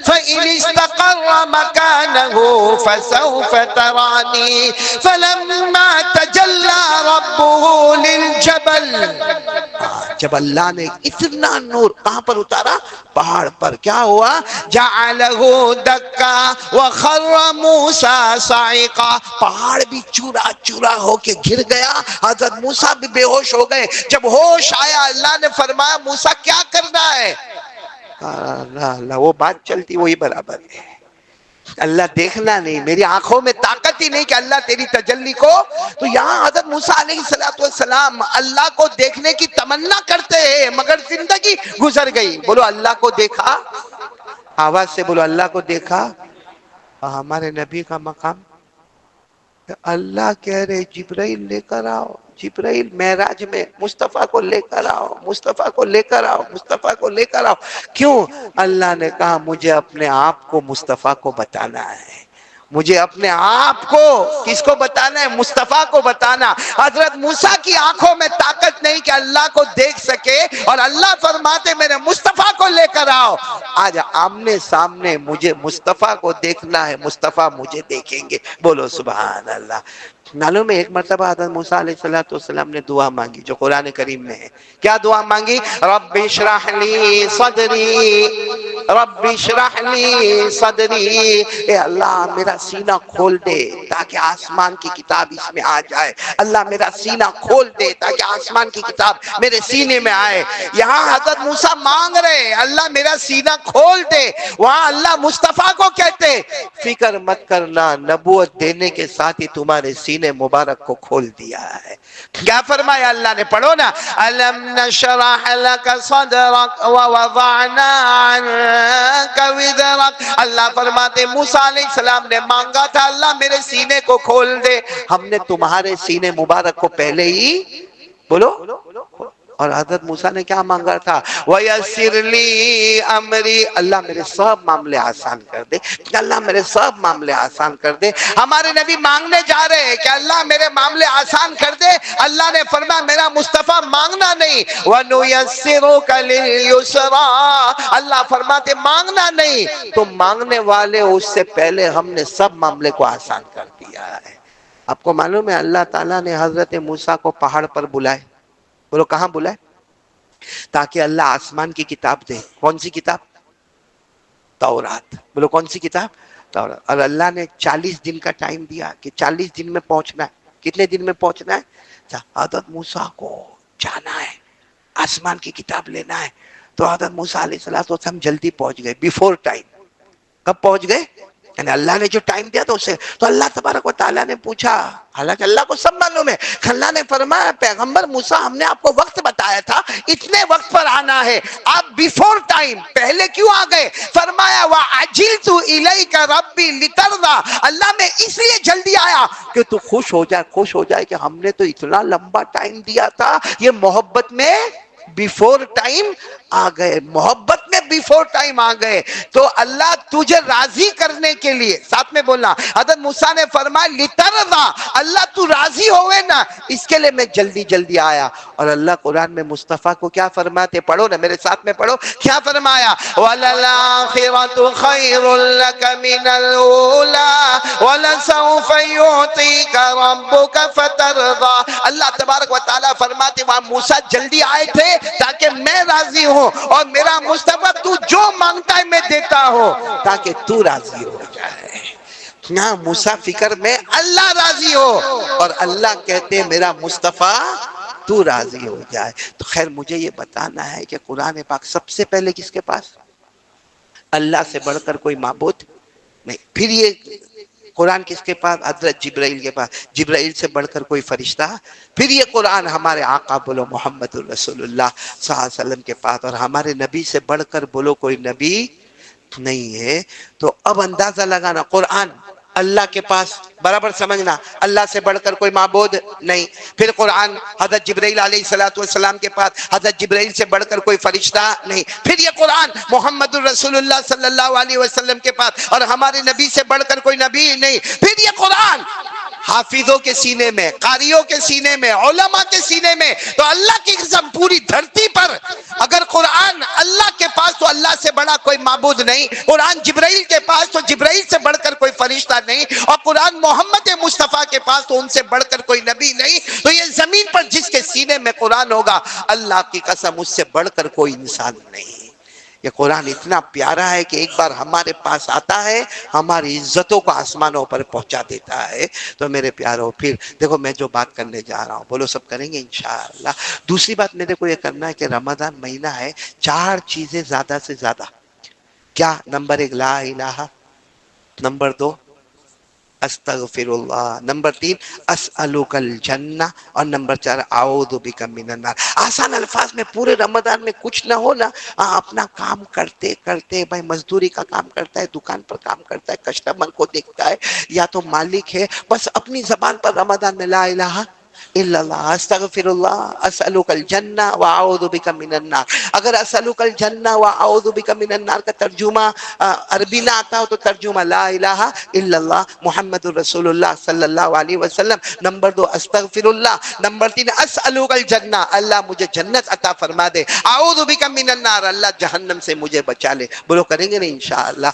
فإن استقر مكانه فسوف ترانی فلما تجلى ربه للجبل، جب اللہ نے اتنا نور کہاں پر اتارا؟ پہاڑ پر، کیا ہوا؟ جعلہ دکا وخر موسیٰ صاعقا، پہاڑ بھی چورا چورا ہو کے گر گیا، حضرت موسیٰ بھی بے ہوش ہو گئے۔ جب ہوش آیا اللہ نے فرمایا موسیٰ کیا کرنا ہے؟ اللہ وہ بات چلتی وہی برابر ہے، اللہ دیکھنا نہیں، میری آنکھوں میں طاقت ہی نہیں کہ اللہ تیری تجلی کو۔ تو یہاں حضرت موسیٰ علیہ السلام اللہ کو دیکھنے کی تمنا کرتے ہیں مگر زندگی گزر گئی۔ بولو اللہ کو دیکھا، آواز سے بولو اللہ کو دیکھا۔ ہمارے نبی کا مقام، اللہ کہہ رہے جبرائیل لے کر آؤ، جبرائیل معراج میں مصطفیٰ کو لے کر آؤ، مصطفیٰ کو لے کر آؤ، مصطفیٰ کو لے کر آؤ۔ کیوں؟ اللہ نے کہا مجھے اپنے آپ کو مصطفیٰ کو بتانا ہے، مجھے اپنے آپ کو کس کو بتانا ہے؟ مصطفیٰ کو بتانا۔ حضرت موسیٰ کی آنکھوں میں طاقت نہیں کہ اللہ کو دیکھ سکے، اور اللہ فرماتے میرے مصطفیٰ کو لے کر آؤ۔ آج آمنے سامنے مجھے مصطفیٰ کو دیکھنا ہے، مصطفیٰ مجھے دیکھیں گے، بولو سبحان اللہ۔ معلوم ہے ایک مرتبہ حضرت موسیٰ علیہ السلام نے دعا مانگی جو قرآن کریم میں ہے، کیا دعا مانگی؟ رب اشرح لی صدری، رب اشرح لی صدری، اے اللہ میرا سینہ کھول دے تاکہ آسمان کی کتاب اس میں آ جائے، اللہ میرا سینہ کھول دے تاکہ آسمان کی کتاب میرے سینے میں آئے۔ یہاں حضرت موسیٰ مانگ رہے اللہ میرا سینہ کھول دے، وہاں اللہ مصطفیٰ کو کہتے فکر مت کرنا، نبوت دینے کے ساتھ ہی تمہارے سینے مبارک کو کھول دیا ہے۔ کیا فرمایا اللہ نے؟ پڑھو نا، أَلَمْ نَشْرَحْ لَكَ صَدْرَكَ وَوَضَعْنَا عنك وزرك. اللہ فرماتے موسیٰ علیہ السلام نے مانگا تھا اللہ میرے سینے کو کھول دے، ہم نے تمہارے سینے مبارک کو پہلے ہی بولو. اور حضرت موسیٰ نے کیا مانگا تھا؟ وَيَسِّرْ لِي أَمْرِي، اللہ میرے سب معاملے آسان کر دے، اللہ میرے سب معاملے آسان کر دے. ہمارے نبی مانگنے جا رہے ہیں کہ اللہ میرے معاملے آسان کر دے. اللہ نے فرمایا میرا مصطفیٰ مانگنا نہیں، وَنُيَسِّرُكَ لِلْيُسْرَىٰ، اللہ فرماتے مانگنا نہیں تو مانگنے والے اس سے پہلے ہم نے سب معاملے کو آسان کر دیا ہے. آپ کو معلوم ہے اللہ تعالیٰ نے حضرت موسیٰ کو پہاڑ پر بلائے، بولو کہاں بلائے؟ تاکہ اللہ آسمان کی کتاب دے. کون سی کتاب؟ تورات. بولو کون سی کتاب؟ تورات. اور اللہ نے 40 دن کا ٹائم دیا کہ 40 دن میں پہنچنا ہے. کتنے دن میں پہنچنا ہے؟ حضرت موسیٰ کو جانا ہے، آسمان کی کتاب لینا ہے. تو حضرت موسیٰ علیہ السلام جلدی پہنچ گئے، بیفور ٹائم. کب پہنچ گئے؟ یعنی اللہ نے جو ٹائم دیا تھا اسے. تو اللہ تبارک و تعالیٰ نے پوچھا، حالانکہ اللہ کو سب معلوم ہے، اللہ نے فرمایا پیغمبر موسیٰ ہم نے آپ کو وقت بتایا تھا اتنے وقت پر آنا ہے، آپ بیفور ٹائم پہلے کیوں آ گئے؟ فرمایا وَعَجِلْتُ إِلَيْكَ رَبِّي لِتَرْضَىٰ، اللہ میں اس لیے جلدی آیا کہ تو خوش ہو جائے کہ ہم نے تو اتنا لمبا ٹائم دیا تھا، یہ محبت میں بیفور ٹائم آ گئے، محبت میں بیفور ٹائم آ گئے. تو اللہ تجھے راضی کرنے کے لیے، ساتھ میں بولنا، حضرت موسیٰ نے فرمایا لِتَرْضَىٰ، اللہ تو راضی ہوئے نا، اس کے لیے میں جلدی آیا. اور اللہ قرآن میں مصطفیٰ کو کیا فرماتے؟ پڑھو نا میرے ساتھ میں پڑھو، کیا فرمایا؟ وَلَلْآخِرَةُ خَيْرٌ لَكَ مِنَ الْأُولَىٰ وَلَسَوْفَ يُعْطِيكَ رَبُّكَ فَتَرْضَىٰ. اللہ تبارک و تعالیٰ فرماتے وہاں موسیٰ جلدی آئے تھے تاکہ میں راضی ہوں، اور میرا مصطفیٰ تو جو مانگتا ہے میں دیتا ہوں تاکہ تو راضی ہو جائے. یہاں موسیٰ فکر میں اللہ راضی ہو، اور اللہ کہتے ہیں میرا مصطفیٰ تو راضی ہو جائے. تو خیر مجھے یہ بتانا ہے کہ قرآن پاک سب سے پہلے کس کے پاس؟ اللہ سے بڑھ کر کوئی معبود نہیں. پھر یہ قرآن کس کے پاس؟ حضرت جبرائیل کے پاس. جبرائیل سے بڑھ کر کوئی فرشتہ. پھر یہ قرآن ہمارے آقا بولو محمد الرسول اللہ صلی اللہ علیہ وسلم کے پاس، اور ہمارے نبی سے بڑھ کر بولو کوئی نبی نہیں ہے. تو اب اندازہ لگانا، قرآن اللہ کے پاس، برابر سمجھنا، اللہ سے بڑھ کر کوئی معبود نہیں. پھر قرآن حضرت جبرائیل علیہ السلام کے پاس، حضرت جبرائیل سے بڑھ کر کوئی فرشتہ نہیں. پھر یہ قرآن محمد الرسول اللہ صلی اللہ علیہ وسلم کے پاس، اور ہمارے نبی سے بڑھ کر کوئی نبی نہیں. پھر یہ قرآن حافظوں کے سینے میں، قاریوں کے سینے میں، علماء کے سینے میں. تو اللہ کی قسم پوری دھرتی پر اگر قرآن اللہ کے پاس تو اللہ سے بڑا کوئی معبود نہیں، قرآن جبرائیل کے پاس تو جبرائیل سے بڑھ کر کوئی فرشتہ نہیں، اور قرآن محمد مصطفیٰ کے پاس تو ان سے بڑھ کر کوئی نبی نہیں. تو یہ زمین پر جس کے سینے میں قرآن ہوگا اللہ کی قسم اس سے بڑھ کر کوئی انسان نہیں. یہ قرآن اتنا پیارا ہے کہ ایک بار ہمارے پاس آتا ہے ہماری عزتوں کو آسمانوں پر پہنچا دیتا ہے. تو میرے پیاروں پھر دیکھو میں جو بات کرنے جا رہا ہوں بولو سب کریں گے انشاءاللہ. دوسری بات میرے کو یہ کرنا ہے کہ رمضان مہینہ ہے، 4 چیزیں زیادہ سے زیادہ. کیا؟ نمبر 1 لا الہ، نمبر 2 استغفر اللہ، نمبر 3 اسألک الجنہ، اور نمبر 4 اعوذ بک من النار. آسان الفاظ میں پورے رمضان میں کچھ نہ ہو نا، اپنا کام کرتے کرتے، بھائی مزدوری کا کام کرتا ہے، دکان پر کام کرتا ہے، کسٹمر کو دیکھتا ہے یا تو مالک ہے، بس اپنی زبان پر رمضان میں لا الہ الا اللہ، استغفر اللہ، اسألک الجنہ واعوذ بک من النار. اگر اسألک الجنہ واعوذ بک من النار کا ترجمہ عربی نہ آتا ہو تو ترجمہ لا الہ الا اللہ محمد الرسول اللہ صلی اللہ علیہ وسلم. نمبر 2 استغفر اللہ، نمبر 3 اسألک الجنہ، اللہ مجھے جنت عطا فرما دے، اعوذ بک من النار، اللہ جہنم سے مجھے بچا لے. بولو کریں گے نا انشاءاللہ.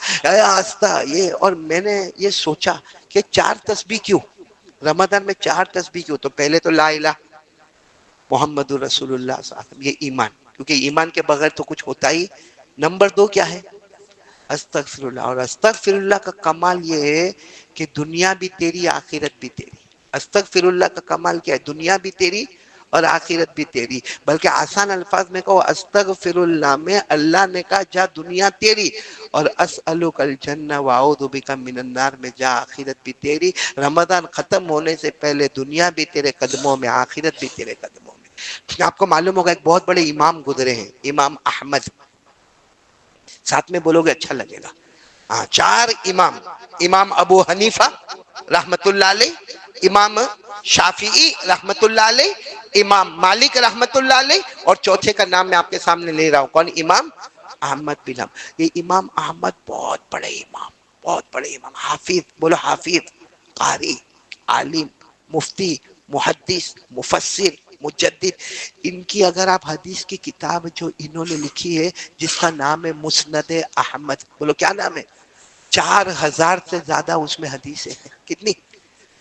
یہ اور میں نے یہ سوچا کہ 4 تسبیح کیوں رمضان میں؟ 4 تسبیح کیوں؟ تو پہلے تو لا الہ محمد رسول اللہ صلی اللہ علیہ وسلم، یہ ایمان، کیونکہ ایمان کے بغیر تو کچھ ہوتا ہی. نمبر 2 کیا ہے؟ استغفر اللہ. اور استغفر اللہ کا کمال یہ ہے کہ دنیا بھی تیری آخرت بھی تیری. استغفر اللہ کا کمال کیا ہے؟ دنیا بھی تیری اور آخرت بھی تیری. بلکہ آسان الفاظ میں کہو استغفر اللہ میں اللہ نے کہا جا دنیا تیری، اور اسألک الجنہ واعوذ بک من النار میں جا آخرت بھی تیری. رمضان ختم ہونے سے پہلے دنیا بھی تیرے قدموں میں، آخرت بھی تیرے قدموں میں. آپ کو معلوم ہوگا ایک بہت بڑے امام گزرے ہیں، امام احمد. ساتھ میں بولو گے اچھا لگے گا. ہاں 4 امام: امام ابو حنیفہ رحمت اللہ علیہ، امام شافعی رحمت اللہ علیہ، امام مالک رحمت اللہ علیہ، اور چوتھے کا نام میں آپ کے سامنے لے رہا ہوں، کون؟ امام احمد بن حنبل. یہ امام احمد بہت بڑے امام، بہت بڑے امام، حافظ، بولو حافظ، قاری، عالم، مفتی، محدث، مفسر، مجدد. ان کی اگر آپ حدیث کی کتاب جو انہوں نے لکھی ہے جس کا نام ہے مسند احمد، بولو کیا نام ہے؟ 4000 سے زیادہ اس میں حدیثیں ہیں. کتنی؟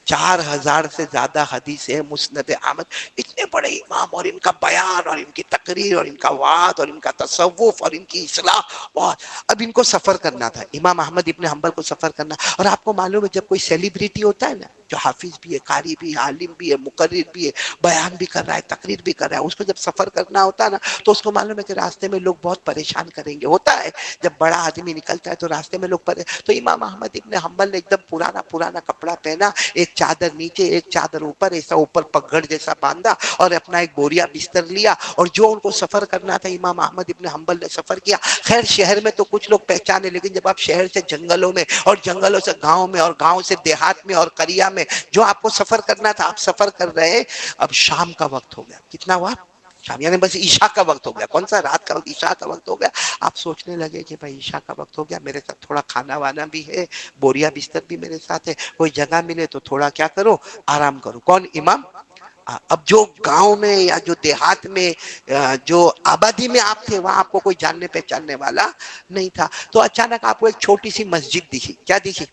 4000 سے زیادہ حدیث ہے مسند احمد. اتنے بڑے امام، اور ان کا بیان اور ان کی تقریر اور ان کا وعظ اور ان کا تصوف اور ان کی اصلاح. اب ان کو سفر کرنا تھا، امام احمد ابن حنبل کو سفر کرنا. اور آپ کو معلوم ہے جب کوئی سیلیبریٹی ہوتا ہے نا، جو حافظ بھی ہے، قاری بھی ہے، عالم بھی ہے، مقرر بھی ہے، بیان بھی کر رہا ہے، تقریر بھی کر رہا ہے، اس کو جب سفر کرنا ہوتا ہے نا تو اس کو معلوم ہے کہ راستے میں لوگ بہت پریشان کریں گے. ہوتا ہے جب بڑا آدمی نکلتا ہے تو راستے میں لوگ تو امام احمد ابن حنبل نے ایک دم پرانا پرانا کپڑا پہنا، ایک چادر نیچے ایک چادر اوپر، ایسا اوپر پگڑ جیسا باندھا، اور اپنا ایک بوریا بستر لیا، اور جو ان کو سفر کرنا تھا امام احمد ابن حنبل نے سفر کیا. خیر شہر میں تو کچھ لوگ پہچانے، لیکن جب آپ شہر سے جنگلوں میں اور جنگلوں سے گاؤں میں اور گاؤں سے دیہات میں اور قریہ میں جو آپ کو سفر کرنا تھا آپ سفر کر رہے. اب شام کا وقت ہو گیا. کتنا ہوا؟ شام، یعنی بس عشاء کا وقت ہو گیا. کون سا رات کا وقت؟ عشاء کا وقت ہو گیا. آپ سوچنے لگے کہ بھائی عشاء کا وقت ہو گیا، میرے ساتھ تھوڑا کھانا وانا بھی ہے، بوریا بستر بھی میرے ساتھ ہے، کوئی جگہ ملے تو تھوڑا کیا کرو، آرام کرو. کون؟ امام. اب جو گاؤں میں یا جو دیہات میں جو آبادی میں آپ تھے وہاں آپ کو کوئی جاننے پہچاننے والا نہیں تھا. تو اچانک آپ کو ایک چھوٹی سی مسجد دکھی. کیا دکھی؟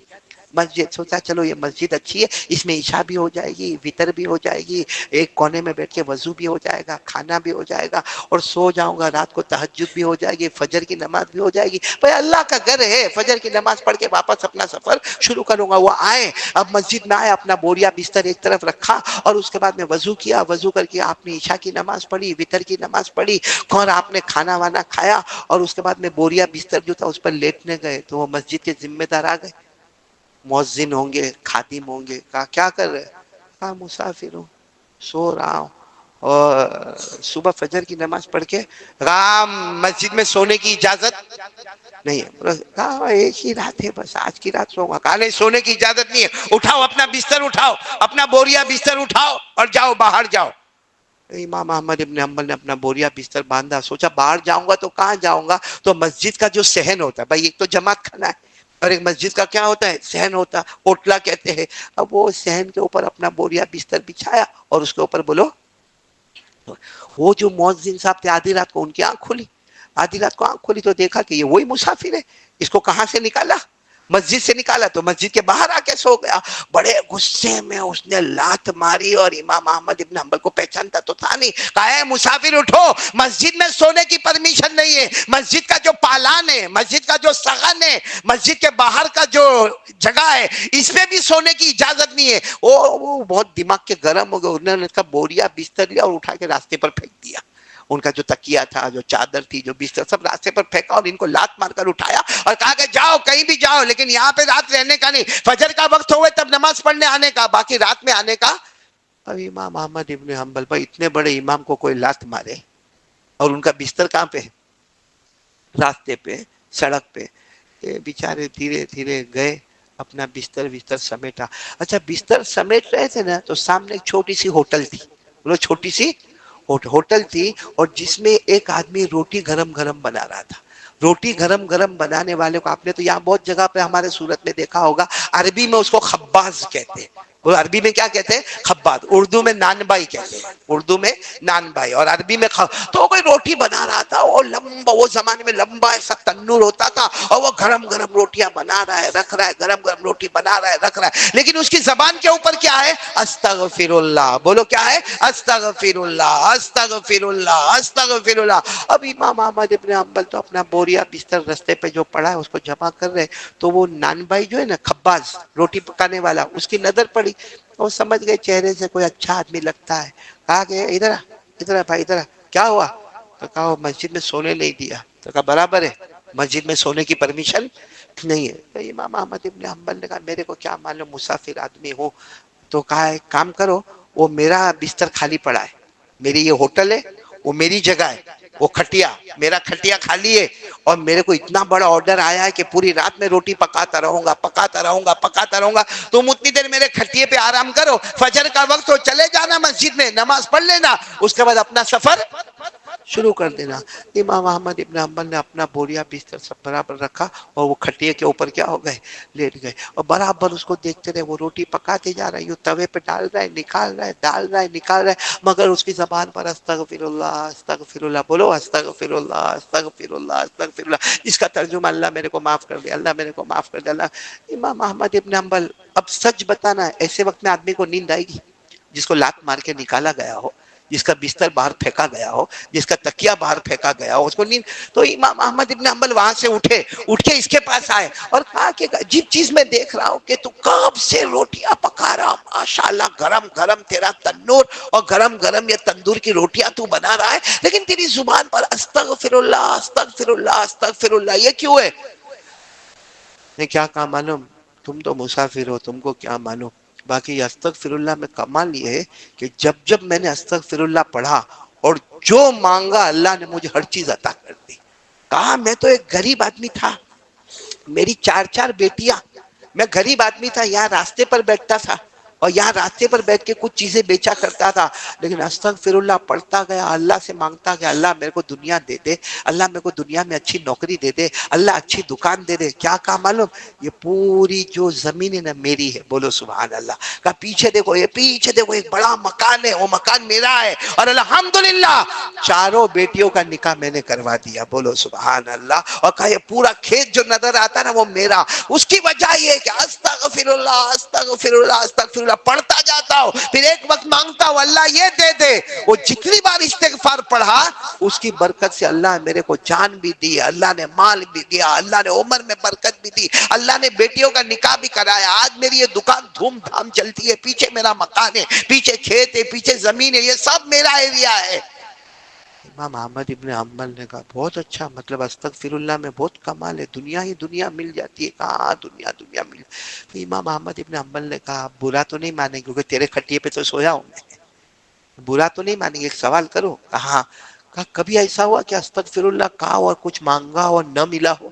مسجد. سوچا چلو یہ مسجد اچھی ہے، اس میں عشاء بھی ہو جائے گی، وتر بھی ہو جائے گی، ایک کونے میں بیٹھ کے وضو بھی ہو جائے گا، کھانا بھی ہو جائے گا، اور سو جاؤں گا، رات کو تہجد بھی ہو جائے گی، فجر کی نماز بھی ہو جائے گی. بھائی اللہ کا گھر ہے، فجر کی نماز پڑھ کے واپس اپنا سفر شروع کروں گا. وہ آئے، اب مسجد میں آئے، اپنا بوریا بستر ایک طرف رکھا، اور اس کے بعد میں وضو کیا. وضو کر کے آپ نے عشاء کی نماز پڑھی، وتر کی نماز پڑھی، اور آپ نے کھانا وانا کھایا، اور اس کے بعد میں بوریا بستر جو تھا اس پر لیٹنے گئے تو وہ مسجد کے ذمہ دار آ گئے. مؤذن ہوں گے، خادم ہوں گے. کہا کیا کر رہے؟ کہا مسافر ہوں، سو رہا ہوں. اور صبح فجر کی نماز پڑھ کے رام مسجد میں سونے کی اجازت نہیں ہے. کہا ایک ہی رات ہے بس، آج کی رات سوؤں گا. کہا نہیں، سونے کی اجازت نہیں ہے. اٹھاؤ اپنا بستر، اٹھاؤ اپنا بوریا بستر اٹھاؤ اور جاؤ، باہر جاؤ. امام احمد ابن حنبل نے اپنا بوریا بستر باندھا. سوچا باہر جاؤں گا تو کہاں جاؤں گا؟ تو مسجد کا جو صحن ہوتا ہے، بھائی ایک تو جماعت کھانا ہے اور ایک مسجد کا کیا ہوتا ہے؟ صحن ہوتا ہے، اوٹلا کہتے ہیں. اب وہ صحن کے اوپر اپنا بوریا بستر بچھایا اور اس کے اوپر بولو. وہ جو مؤذن صاحب تھے آدھی رات کو ان کی آنکھ کھلی. آدھی رات کو آنکھ کھولی تو دیکھا کہ یہ وہی مسافر ہے. اس کو کہاں سے نکالا؟ مسجد سے نکالا. تو مسجد کے باہر آ کے سو گیا. بڑے غصے میں اس نے لات ماری، اور امام احمد ابن حنبل کو پہچانتا تو تھا نہیں. کہا ہے مسافر اٹھو، مسجد میں سونے کی پرمیشن نہیں ہے. مسجد کا جو پالان ہے، مسجد کا جو سغن ہے، مسجد کے باہر کا جو جگہ ہے، اس میں بھی سونے کی اجازت نہیں ہے. وہ بہت دماغ کے گرم ہو گئے. انہوں نے اس کا بوریا بستر لیا اور اٹھا کے راستے پر پھینک دیا. ان کا جو تکیہ تھا، جو چادر تھی، جو بستر، سب راستے پر پھینکا، اور ان کو لات مار کر اٹھایا اور کہا کہ جاؤ کہیں بھی جاؤ، لیکن یہاں پہ رات رہنے کا نہیں. فجر کا وقت ہوئے تب نماز پڑھنے آنے کا، باقی رات میں آنے کا. اب امام احمد ابن حنبل، بھائی اتنے بڑے امام کو کوئی لات مارے، اور ان کا بستر کہاں پہ؟ راستے پہ، سڑک پہ. بیچارے دھیرے دھیرے گئے، اپنا بستر سمیٹا. اچھا بستر سمیٹ رہے تھے نا تو سامنے ایک چھوٹی سی ہوٹل تھی. بولو چھوٹی سی ہوٹل تھی، اور جس میں ایک آدمی روٹی گرم گرم بنا رہا تھا. روٹی گرم گرم بنانے والے کو آپ نے تو یہاں بہت جگہ پہ ہمارے صورت میں دیکھا ہوگا، عربی میں اس کو خباز کہتے ہیں. وہ عربی میں کیا کہتے ہیں؟ خباز. اردو میں نان بائی کہتے ہیں، اردو میں نان بائی، اور عربی میں تو کوئی روٹی بنا رہا تھا. وہ لمبا، وہ زمانے میں لمبا ایسا تنور ہوتا تھا، اور وہ گرم گرم روٹیاں بنا رہا ہے، رکھ رہا ہے، گرم گرم روٹی بنا رہا ہے، رکھ رہا ہے. لیکن اس کی زبان کے اوپر کیا ہے؟ استغفر اللہ. بولو کیا ہے؟ استغفر اللہ، استغفر اللہ، استغفر اللہ. اب امام احمد ابن حنبل تو اپنا بوریا بستر رستے پہ جو پڑا ہے اس کو جمع کر رہے. تو وہ نان بھائی جو ہے نا، خباز، روٹی پکانے والا، اس کی نظر پڑی. وہ سمجھ گئے چہرے سے کوئی اچھا آدمی لگتا ہے. کہا کہ ادھر ادھر بھائی ادھر. کیا ہوا؟ تو کہا وہ مسجد میں سونے نہیں دیا. تو کہا برابر ہے، مسجد میں سونے کی پرمیشن نہیں ہے. تو امام احمد ابن حنبل نے کہا میرے کو کیا معلوم، مسافر آدمی ہوں. تو کہا ایک کام کرو، وہ میرا بستر خالی پڑا ہے، میری یہ ہوٹل ہے، وہ میری جگہ ہے، وہ کھٹیا، میرا کھٹیا خالی ہے، اور میرے کو اتنا بڑا آرڈر آیا ہے کہ پوری رات میں روٹی پکاتا رہوں گا پکاتا رہوں گا پکاتا رہوں گا، تم اتنی دیر میرے کھٹیے پہ آرام کرو، فجر کا وقت ہو چلے جانا مسجد میں نماز پڑھ لینا، اس کے بعد اپنا سفر شروع کر دینا۔ امام احمد ابن حنبل نے اپنا بوریا بستر سب برابر رکھا اور وہ کھٹیے کے اوپر کیا ہو گئے، لیٹ گئے، اور برابر اس کو دیکھتے رہے، وہ روٹی پکاتے جا رہا ہے، یہ توے پہ ڈال رہا ہے نکال رہا ہے ڈال رہا ہے نکال رہا ہے، مگر اس کی زبان پر استغفر اللہ استغفر اللہ، بولو استغفر اللہ استغفر اللہ استغفر اللہ، جس کا ترجمہ اللہ میرے کو معاف کر دے، اللہ میرے کو معاف کر دے اللہ۔ امام احمد ابن حنبل، اب سچ بتانا ہے ایسے وقت میں آدمی کو نیند آئے گی؟ جس کو لات مار کے نکالا گیا ہو، جس کا بستر باہر پھینکا گیا ہو، جس کا تکیہ باہر پھینکا گیا ہو، اس کو نیند؟ تو امام احمد ابن حنبل وہاں سے اٹھے، اٹھ کے اس کے پاس آئے اور کہا کہ عجیب چیز میں دیکھ رہا ہوں کہ تو کب سے روٹیاں پکا رہا، ماشاءاللہ گرم گرم تیرا تنور اور گرم گرم یہ تندور کی روٹیاں تو بنا رہا ہے، لیکن تیری زبان پر استغفر اللہ استغفر اللہ استغفر اللہ، یہ کیوں ہے؟ نے کیا کہا معلوم؟ تم تو مسافر ہو، تم کو کیا معلوم، باقی استغفر اللہ میں کمال یہ ہے کہ جب جب میں نے استغفر اللہ پڑھا اور جو مانگا اللہ نے مجھے ہر چیز عطا کر دی۔ کہا میں تو ایک غریب آدمی تھا، میری چار چار بیٹیاں، میں غریب آدمی تھا، یہاں راستے پر بیٹھتا تھا اور یہاں راستے پر بیٹھ کے کچھ چیزیں بیچا کرتا تھا، لیکن استغفر اللہ پڑھتا گیا، اللہ سے مانگتا گیا، اللہ میرے کو دنیا دے دے، اللہ میرے کو دنیا میں اچھی نوکری دے دے، اللہ اچھی دکان دے دے۔ کیا کہا معلوم؟ یہ پوری جو زمین ہے نا میری ہے، بولو سبحان اللہ۔ کہا پیچھے دیکھو، یہ پیچھے دیکھو ایک بڑا مکان ہے، وہ مکان میرا ہے، اور الحمدللہ چاروں بیٹیوں کا نکاح میں نے کروا دیا، بولو سبحان اللہ۔ اور کہا یہ پورا کھیت جو نظر آتا نا وہ میرا، اس کی وجہ یہ کہ استغفر اللہ استغفر اللہ استغفر اللہ پڑھتا جاتا ہوں، پھر ایک وقت مانگتا ہوں اللہ یہ دے دے۔ وہ جتنی بار استغفار پڑھا اس کی برکت سے اللہ میرے کو جان بھی دی، اللہ نے مال بھی دیا، اللہ نے عمر میں برکت بھی دی، اللہ نے بیٹیوں کا نکاح بھی کرایا، آج میری یہ دکان دھوم دھام چلتی ہے، پیچھے میرا مکان ہے، پیچھے کھیت ہے، پیچھے زمین ہے، یہ سب میرا ایریا ہے۔ امام احمد ابن حنبل نے کہا بہت اچھا، مطلب استغفر اللہ میں بہت کمال ہے، دنیا ہی دنیا مل جاتی ہے، کہاں دنیا دنیا مل جاتی ہے۔ تو امام احمد ابن حنبل نے کہا برا تو نہیں مانیں گے کیونکہ تیرے کھٹیے پہ تو سویا ہوں میں، برا تو نہیں مانیں گے، ایک سوال کرو؟ کہا کبھی ایسا ہوا کہ استغفر اللہ کہا اور کچھ مانگا اور نہ ملا ہو؟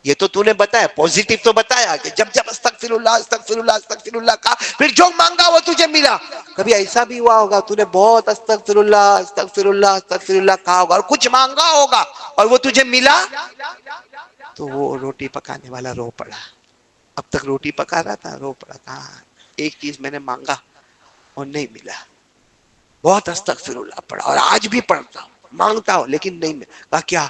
یہ تو نے بتایا پوزیٹیو تو بتایا کہ جب جب استغفر اللہ استغفر اللہ استغفر اللہ کہا پھر جو مانگا وہ تجھے ملا، کبھی ایسا بھی ہوا ہوگا تو نے بہت استغفر اللہ استغفر اللہ استغفر اللہ کہا ہوگا اور کچھ مانگا ہوگا اور وہ تجھے ملا؟ تو وہ روٹی پکانے والا رو پڑا، اب تک روٹی پکا رہا تھا، رو پڑا، کہا ایک چیز میں نے مانگا اور نہیں ملا، بہت استغفر اللہ پڑھا اور آج بھی پڑھتا ہوں مانگتا ہوں لیکن نہیں ملا۔ کہا کیا؟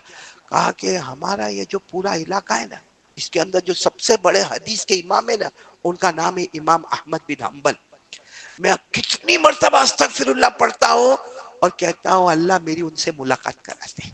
کہا کہ ہمارا یہ جو پورا علاقہ ہے نا اس کے اندر جو سب سے بڑے حدیث کے امام ہے نا ان کا نام ہے امام احمد بن حنبل، میں کتنی مرتبہ استغفر اللہ پڑھتا ہوں اور کہتا ہوں اللہ میری ان سے ملاقات کرا دے،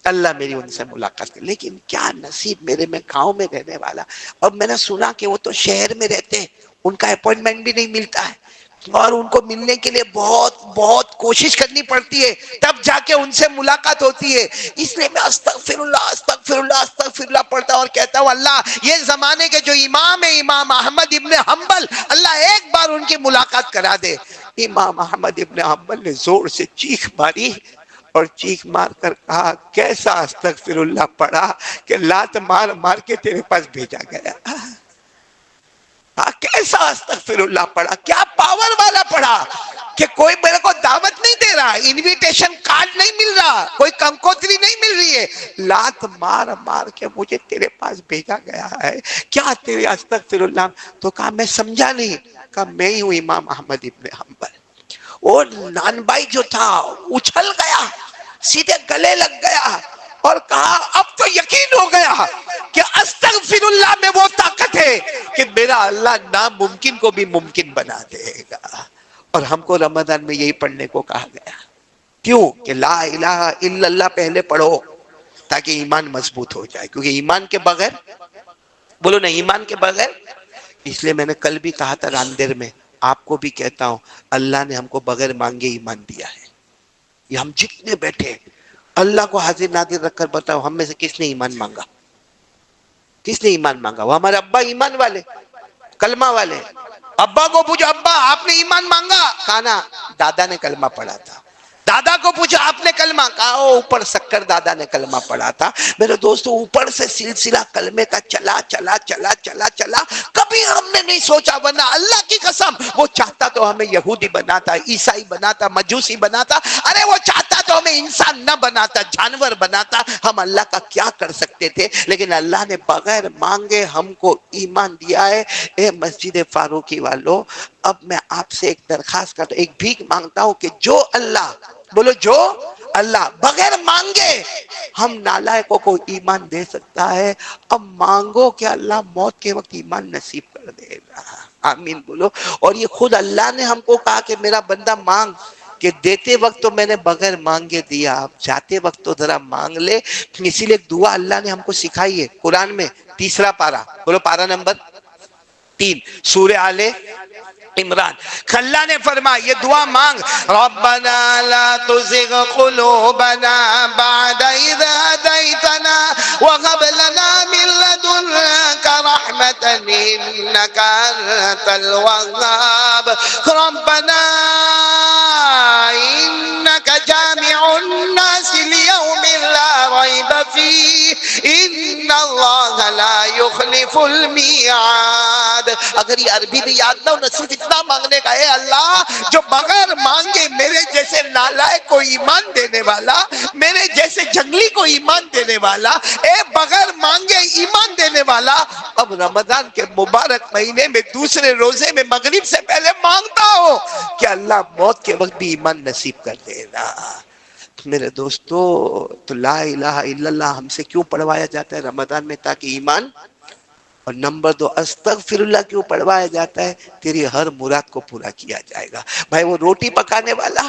اللہ میری ان سے ملاقات کر، لیکن کیا نصیب میرے، میں گاؤں میں رہنے والا، اور میں نے سنا کہ وہ تو شہر میں رہتے ہیں، ان کا اپوائنٹمنٹ بھی نہیں ملتا ہے اور ان کو ملنے کے لیے بہت بہت کوشش کرنی پڑتی ہے تب جا کے ان سے ملاقات ہوتی ہے، اس لیے میں استغفر اللہ استغفر اللہ استغفر اللہ پڑھتا ہوں اور کہتا ہوں اللہ یہ زمانے کے جو امام ہے امام احمد ابن حنبل، اللہ ایک بار ان کی ملاقات کرا دے۔ امام احمد ابن حنبل نے زور سے چیخ ماری اور چیخ مار کر کہا کیسا استغفر اللہ پڑھا کہ لات مار مار کے تیرے پاس بھیجا گیا، کیسا استغفر اللہ پڑھا، کیا پاور والا پڑھا کہ کوئی میرے کو دعوت نہیں دے رہا، انویٹیشن کارڈ نہیں مل رہا، کوئی کنکوتری نہیں مل رہی ہے، لات مار مار کے مجھے تیرے پاس بھیجا گیا ہے، کیا تیرے استغفر اللہ؟ تو کہا میں سمجھا نہیں، کہا میں ہی ہوں امام احمد ابن حنبل۔ اور نان بھائی جو تھا اچھل گیا، سیدھے گلے لگ گیا اور کہا اب تو یقین ہو گیا کہ استغفر اللہ میں وہ طاقت ہے کہ میرا اللہ ناممکن کو بھی ممکن بنا دے گا۔ اور ہم کو رمضان میں یہی پڑھنے کو کہا گیا، کیوں کہ لا الہ الا اللہ پہلے پڑھو تاکہ ایمان مضبوط ہو جائے، کیونکہ ایمان کے بغیر، بولو نا ایمان کے بغیر، اس لیے میں نے کل بھی کہا تھا راندیر میں، آپ کو بھی کہتا ہوں اللہ نے ہم کو بغیر مانگے ایمان دیا ہے۔ یہ ہم جتنے بیٹھے اللہ کو حاضر ناظر رکھ کر بتاؤ ہم میں سے کس نے ایمان مانگا؟ کس نے ایمان مانگا؟ وہ ہمارے ابا ایمان والے، کلمہ والے۔ ابا کو پوچھو ابا آپ نے ایمان مانگا؟ کہا نا دادا نے کلمہ پڑھا تھا، دادا کو پوچھا آپ نے کلمہ کہا، اوپر شکر دادا نے کلمہ پڑھا تھا۔ میرے دوستو اوپر سے سلسلہ کلمے کا چلا چلا چلا چلا چلا، کبھی ہم نے نہیں سوچا، ورنہ اللہ کی قسم وہ چاہتا تو ہمیں یہودی بناتا، عیسائی بناتا، مجوسی بناتا، ارے وہ چاہتا تو ہمیں انسان نہ بناتا، جانور بناتا، ہم اللہ کا کیا کر سکتے تھے؟ لیکن اللہ نے بغیر مانگے ہم کو ایمان دیا ہے۔ اے مسجد فاروقی والو، اب میں آپ سے ایک درخواست کرتا ہوں، ایک بھیک مانگتا ہوں کہ جو اللہ، بولو جو اللہ بغیر مانگے ہم نالائقوں کو ایمان دے سکتا ہے، اب مانگو کہ اللہ موت کے وقت ایمان نصیب کر دے گا۔ آمین بولو۔ اور یہ خود اللہ نے ہم کو کہا کہ میرا بندہ مانگ، کہ دیتے وقت تو میں نے بغیر مانگے دیا، اب جاتے وقت تو ذرا مانگ لے۔ اسی لیے دعا اللہ نے ہم کو سکھائی ہے قرآن میں، 3 پارہ، بولو پارہ نمبر 3 سورہ آل عمران۔ اللہ نے فرمایا یہ دعا مانگ، ربنا لا تزغ قلوبنا بعد اذ هديتنا وهب لنا من لدنك رحمة انك انت الوهاب ربنا انك جامع الناس ليوم لا ريب فيه ان الله لا يخلف الميعاد۔ اگر یہ عربی بھی یاد نہ ہو، صرف اتنا مانگنے کا، اے اللہ جو بغیر مانگے میرے جیسے نالائق کو ایمان دینے والا، میرے جیسے جنگلی کو ایمان دینے والا، اے بغیر مانگے ایمان دینے والا، اب رمضان کے مبارک مہینے میں دوسرے روزے میں مغرب سے پہلے مانگتا ہوں کہ اللہ موت کے وقت بھی ایمان نصیب کر دینا۔ میرے دوستو، تو لا الہ الا اللہ ہم سے کیوں پڑھوایا جاتا ہے رمضان میں؟ تاکہ ایمان، اور نمبر 2 استغفر اللہ کیوں پڑھوایا جاتا ہے؟ تیری ہر مراد کو پورا کیا جائے گا۔ بھائی وہ روٹی پکانے والا،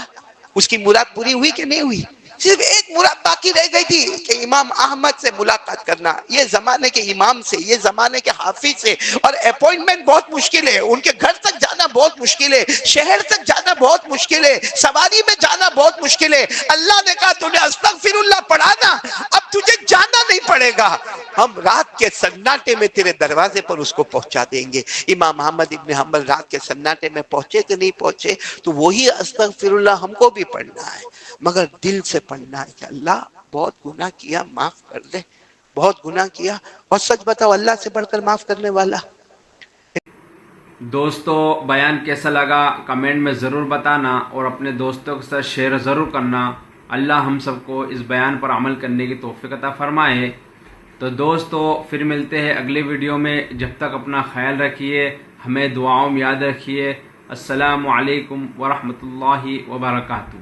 اس کی مراد پوری ہوئی کہ نہیں ہوئی؟ صرف ایک مراد باقی رہ گئی تھی کہ امام احمد سے ملاقات کرنا، یہ زمانے کے امام سے، یہ زمانے کے حافظ سے، اور اپوائنٹمنٹ بہت مشکل ہے، ان کے گھر تک جانا بہت مشکل ہے، شہر تک جانا بہت مشکل ہے، سواری میں جانا بہت مشکل ہے۔ اللہ نے کہا تو نے استغفر اللہ پڑھا نا، اب تجھے جانا نہیں پڑے گا، ہم رات کے سناٹے میں تیرے دروازے پر اس کو پہنچا دیں گے۔ امام احمد ابن حنبل رات کے سناٹے میں پہنچے کہ نہیں پہنچے؟ تو وہی استغفر اللہ ہم کو بھی پڑھنا ہے، مگر دل سے پڑھنا ہے کہ اللہ بہت گناہ کیا، معاف کر دے، بہت گناہ کیا۔ اور سچ بتاؤ، اللہ سے بڑھ کر معاف کرنے والا۔ دوستو بیان کیسا لگا کمنٹ میں ضرور بتانا، اور اپنے دوستوں کے ساتھ شیئر ضرور کرنا۔ اللہ ہم سب کو اس بیان پر عمل کرنے کی توفیق عطا فرمائے۔ تو دوستو پھر ملتے ہیں اگلے ویڈیو میں، جب تک اپنا خیال رکھیے، ہمیں دعاؤں میں یاد رکھیے۔ السلام علیکم ورحمۃ اللہ وبرکاتہ۔